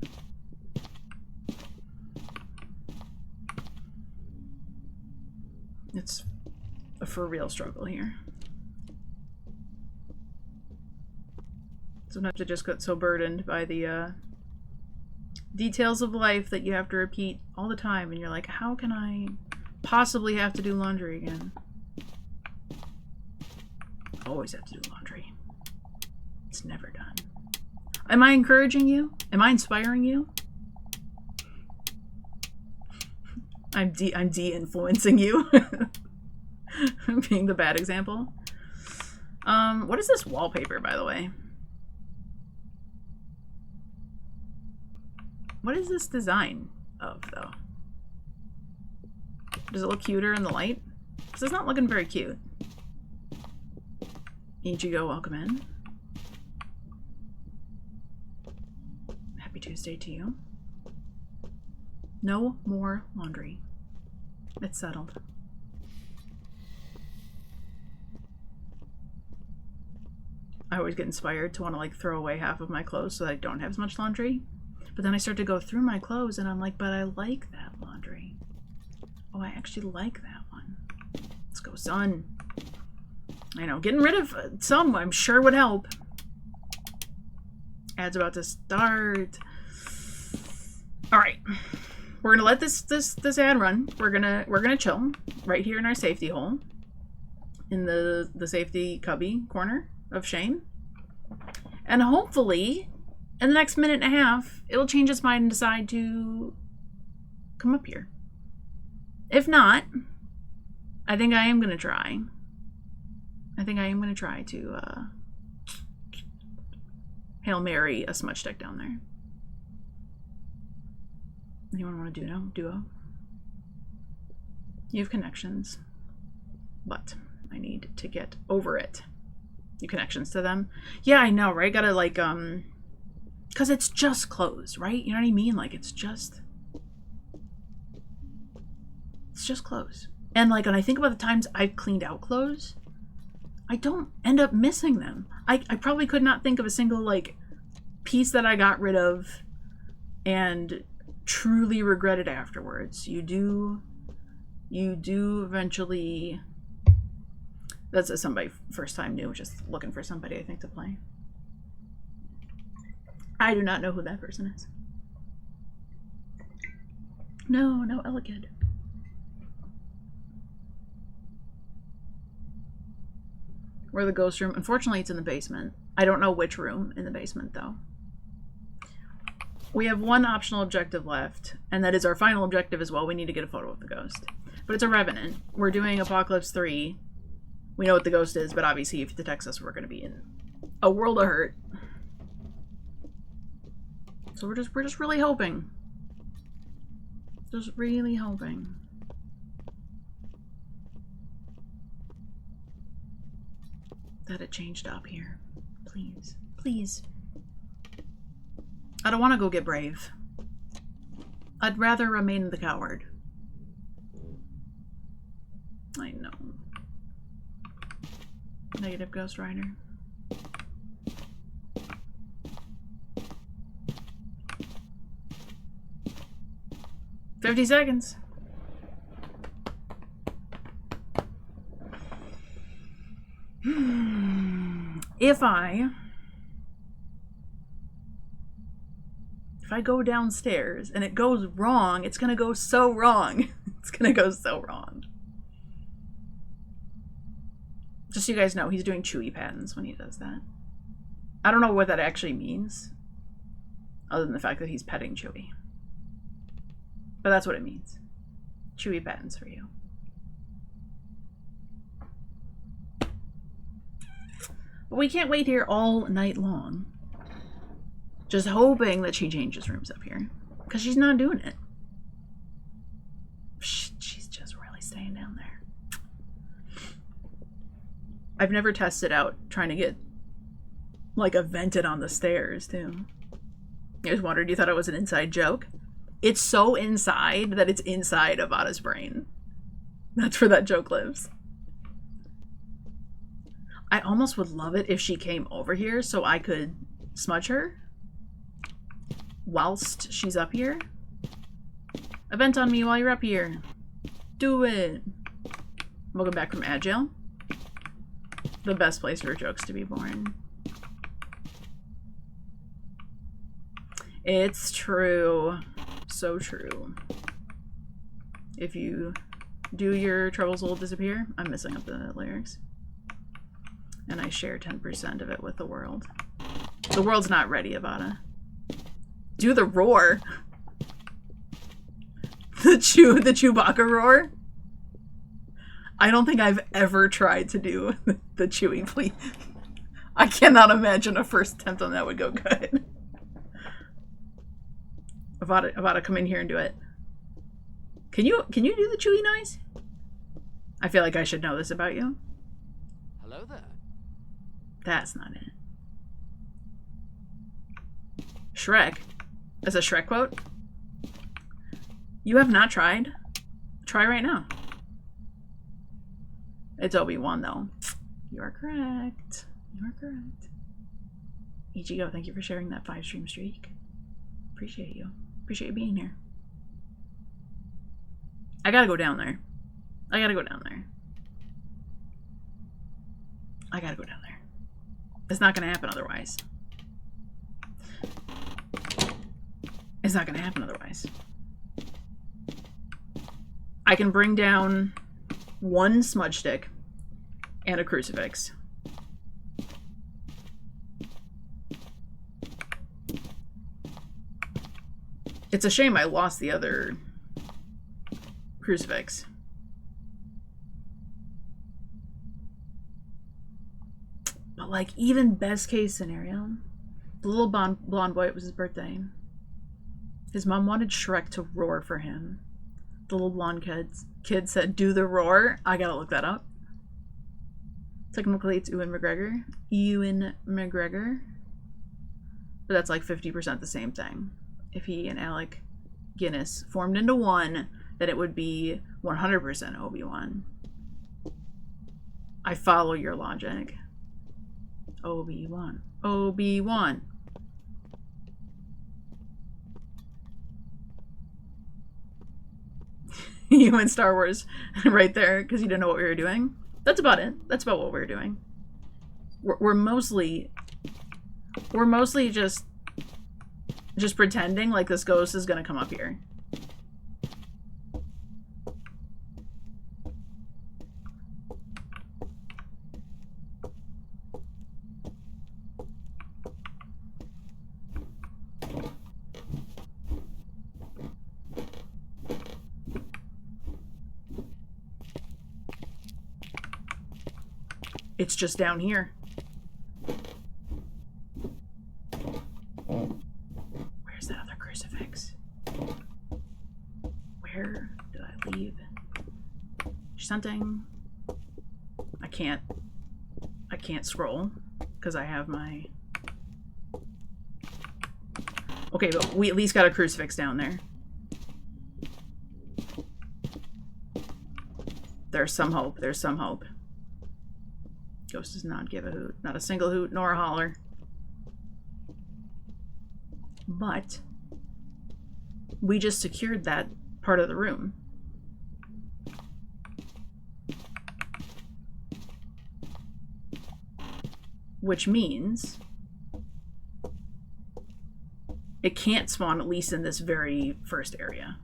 It's a for real struggle here. Sometimes I just get so burdened by the details of life that you have to repeat all the time, and you're like, how can I possibly have to do laundry again? Always have to do laundry. It's never done. Am I encouraging you? Am I inspiring you? I'm de-influencing you. Being the bad example. What is this wallpaper, by the way? What is this design of, though? Does it look cuter in the light? Because it's not looking very cute. Ichigo, welcome in. Happy Tuesday to you. No more laundry. It's settled. I always get inspired to want to like throw away half of my clothes so that I don't have as much laundry. But then I start to go through my clothes and I'm like, but I like that laundry. Oh, I actually like that one. Let's go, son. I know, getting rid of some I'm sure would help. Ad's about to start. All right, we're gonna let this ad run. We're gonna chill right here in our safety hole, in the safety cubby corner of shame, and hopefully in the next minute and a half it'll change its mind and decide to come up here. If not, I think I am gonna try. I think I am gonna try to Hail Mary a smudge stick down there. Anyone want to do no duo? You have connections, but I need to get over it. You connections to them? Yeah, I know, right? Gotta like because it's just clothes, right? You know what I mean? Like it's just clothes. And like when I think about the times I've cleaned out clothes, I don't end up missing them. I probably could not think of a single like piece that I got rid of and truly regret it afterwards. You do eventually. That's somebody first time new, just looking for somebody I think to play. I do not know who that person is. No Elegid. Where the ghost room? Unfortunately, it's in the basement. I don't know which room in the basement, though. We have one optional objective left, and that is our final objective as well. We need to get a photo of the ghost. But it's a Revenant. We're doing Apocalypse 3. We know what the ghost is, but obviously if it detects us, we're going to be in a world of hurt. So we're just really hoping. Just really hoping. That it changed up here. Please. Please. I don't want to go get brave. I'd rather remain the coward. I know. Negative Ghost Rider. $50 seconds. If I go downstairs and it goes wrong, it's gonna go so wrong. It's gonna go so wrong. Just so you guys know, he's doing Chewy patterns when he does that. I don't know what that actually means, other than the fact that he's petting Chewy. But that's what it means. Chewy patterns for you. But we can't wait here all night long. Just hoping that she changes rooms up here. Because she's not doing it. She's just really staying down there. I've never tested out trying to get like a vented on the stairs too. You guys wondered, you thought it was an inside joke? It's so inside that it's inside of Ada's brain. That's where that joke lives. I almost would love it if she came over here so I could smudge her whilst she's up here. Event on me while you're up here. Do it. Welcome back from Agile. The best place for jokes to be born. It's true. So true. If you do, your troubles will disappear. I'm messing up the lyrics. And I share 10% of it with the world. The world's not ready, Avada. Do the roar. The Chewbacca roar. I don't think I've ever tried to do the Chewy, please. I cannot imagine a first attempt on that would go good. I've ought to come in here and do it. Can you do the chewy noise? I feel like I should know this about you. Hello there. That's not it. Shrek. As a Shrek quote. You have not tried? Try right now. It's Obi-Wan though. You are correct. You are correct. Ichigo, thank you for sharing that 5-stream streak. Appreciate you. Appreciate you being here. I gotta go down there. I gotta go down there. I gotta go down there. It's not gonna happen otherwise. It's not gonna happen otherwise. I can bring down one smudge stick and a crucifix. It's a shame I lost the other crucifix. But like, even best case scenario, the little blonde boy, it was his birthday. His mom wanted Shrek to roar for him. The little blonde kid said, do the roar. I gotta look that up. Technically it's Ewan McGregor. Ewan McGregor. But that's like 50% the same thing. If he and Alec Guinness formed into one, then it would be 100% Obi-Wan. I follow your logic. Obi-Wan. Obi-Wan. You and Star Wars right there because you didn't know what we were doing. That's about it. That's about what we were doing. We're mostly just pretending like this ghost is gonna come up here. It's just down here. Where's that other crucifix? Where did I leave? Something. I can't scroll because I have my... Okay, but we at least got a crucifix down there. There's some hope. There's some hope. Ghost does not give a hoot. Not a single hoot nor a holler. But we just secured that part of the room. Which means it can't spawn, at least in this very first area.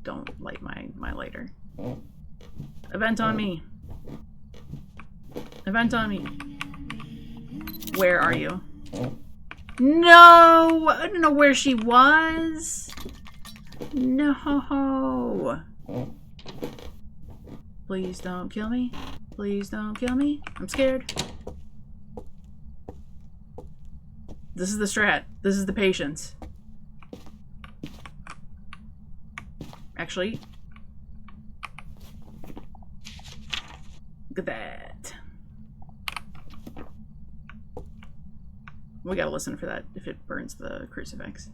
Don't light my lighter. Event on me. Event on me. Where are you? No! I don't know where she was. No. Please don't kill me. Please don't kill me. I'm scared. This is the strat. This is the patience. Actually, look at that. We gotta listen for that if it burns the crucifix.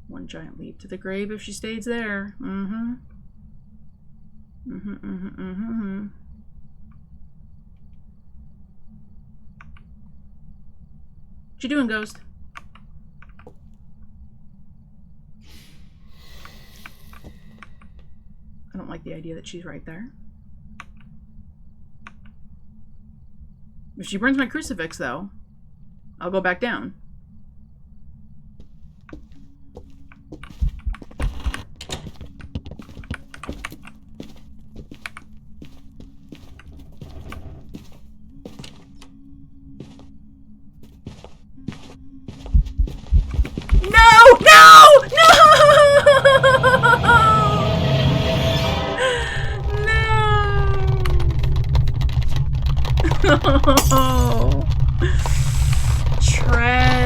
One giant leap to the grave if she stays there. Mm-hmm. Mm-hmm, mm-hmm, mm-hmm. What you doing, ghost? I don't like the idea that she's right there. If she burns my crucifix, though, I'll go back down. No! No! No! No! Tragic.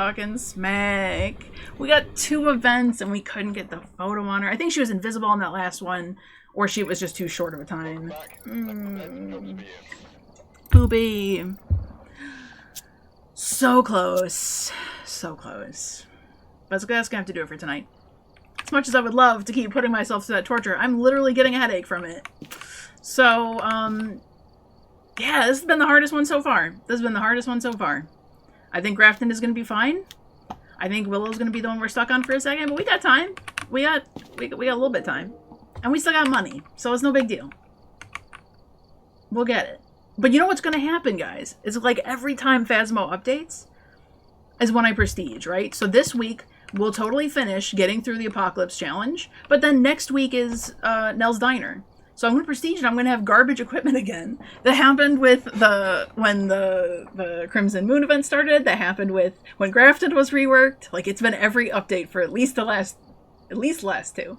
talking smack. We got 2 events and we couldn't get the photo on her. I think she was invisible in that last one, or she was just too short of a time. Booby. So close. So close. But that's gonna have to do it for tonight. As much as I would love to keep putting myself through that torture, I'm literally getting a headache from it. So, yeah, this has been the hardest one so far. This has been the hardest one so far. I think Grafton is going to be fine. I think Willow's going to be the one we're stuck on for a second, but we got time. We got a little bit of time. And we still got money, so it's no big deal. We'll get it. But you know what's going to happen, guys? It's like every time Phasmo updates is when I prestige, right? So this week, we'll totally finish getting through the Apocalypse Challenge, but then next week is Nell's Diner. So I'm going to prestige and I'm going to have garbage equipment again. That happened with when the Crimson Moon event started. That happened with when Grafton was reworked. Like, it's been every update for at least the last 2.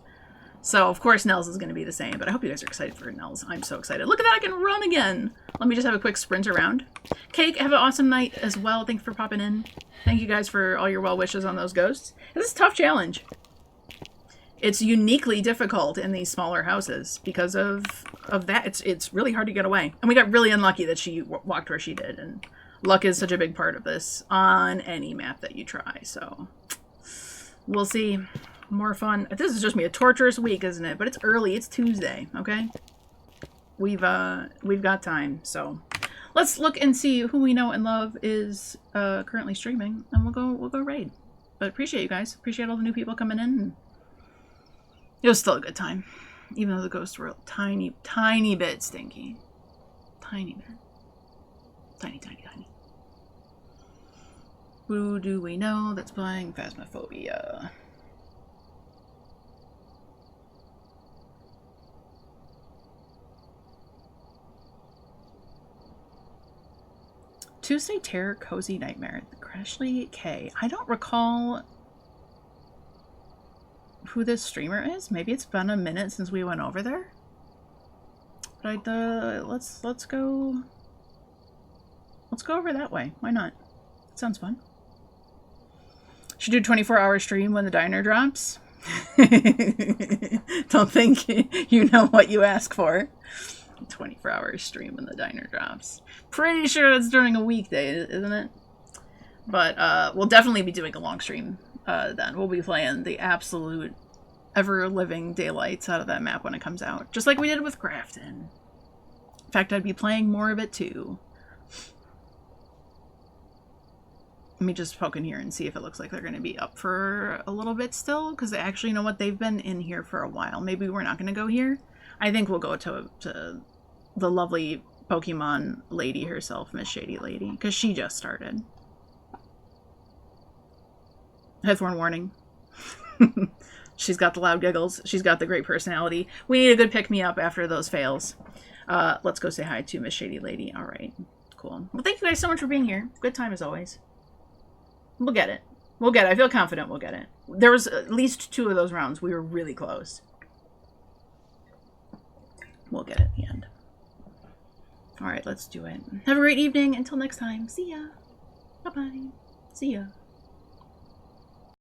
So, of course, Nell's is going to be the same, but I hope you guys are excited for Nell's. I'm so excited. Look at that, I can run again. Let me just have a quick sprint around. Cake, have an awesome night as well. Thanks for popping in. Thank you guys for all your well wishes on those ghosts. This is a tough challenge. It's uniquely difficult in these smaller houses because of that. It's really hard to get away. And we got really unlucky that she walked where she did. And luck is such a big part of this on any map that you try. So we'll see. More fun. This is just me a torturous week, isn't it? But it's early. It's Tuesday. Okay. We've got time. So let's look and see who we know and love is currently streaming, and we'll go raid. But appreciate you guys. Appreciate all the new people coming in. And it was still a good time, even though the ghosts were a tiny bit stinky. Tiny bit. Tiny. Who do we know that's playing Phasmophobia? Tuesday Terror Cozy Nightmare. Crashly K. I don't recall who this streamer is. Maybe it's been a minute since we went over there. But let's go over that way. Why not? Sounds fun. Should do 24-hour stream when the diner drops. Don't think you know what you ask for. 24-hour stream when the diner drops. Pretty sure it's during a weekday, isn't it? But we'll definitely be doing a long stream then. We'll be playing the absolute ever-living daylights out of that map when it comes out. Just like we did with Grafton. In fact, I'd be playing more of it too. Let me just poke in here and see if it looks like they're going to be up for a little bit still. Because actually, you know what? They've been in here for a while. Maybe we're not going to go here. I think we'll go to the lovely Pokemon lady herself, Miss Shady Lady. Because she just started. Headthorn warning. She's got the loud giggles. She's got the great personality. We need a good pick-me-up after those fails. Let's go say hi to Miss Shady Lady. All right. Cool. Well, thank you guys so much for being here. Good time as always. We'll get it. We'll get it. I feel confident we'll get it. There was at least 2 of those rounds. We were really close. We'll get it at the end. All right, let's do it. Have a great evening. Until next time. See ya. Bye-bye. See ya.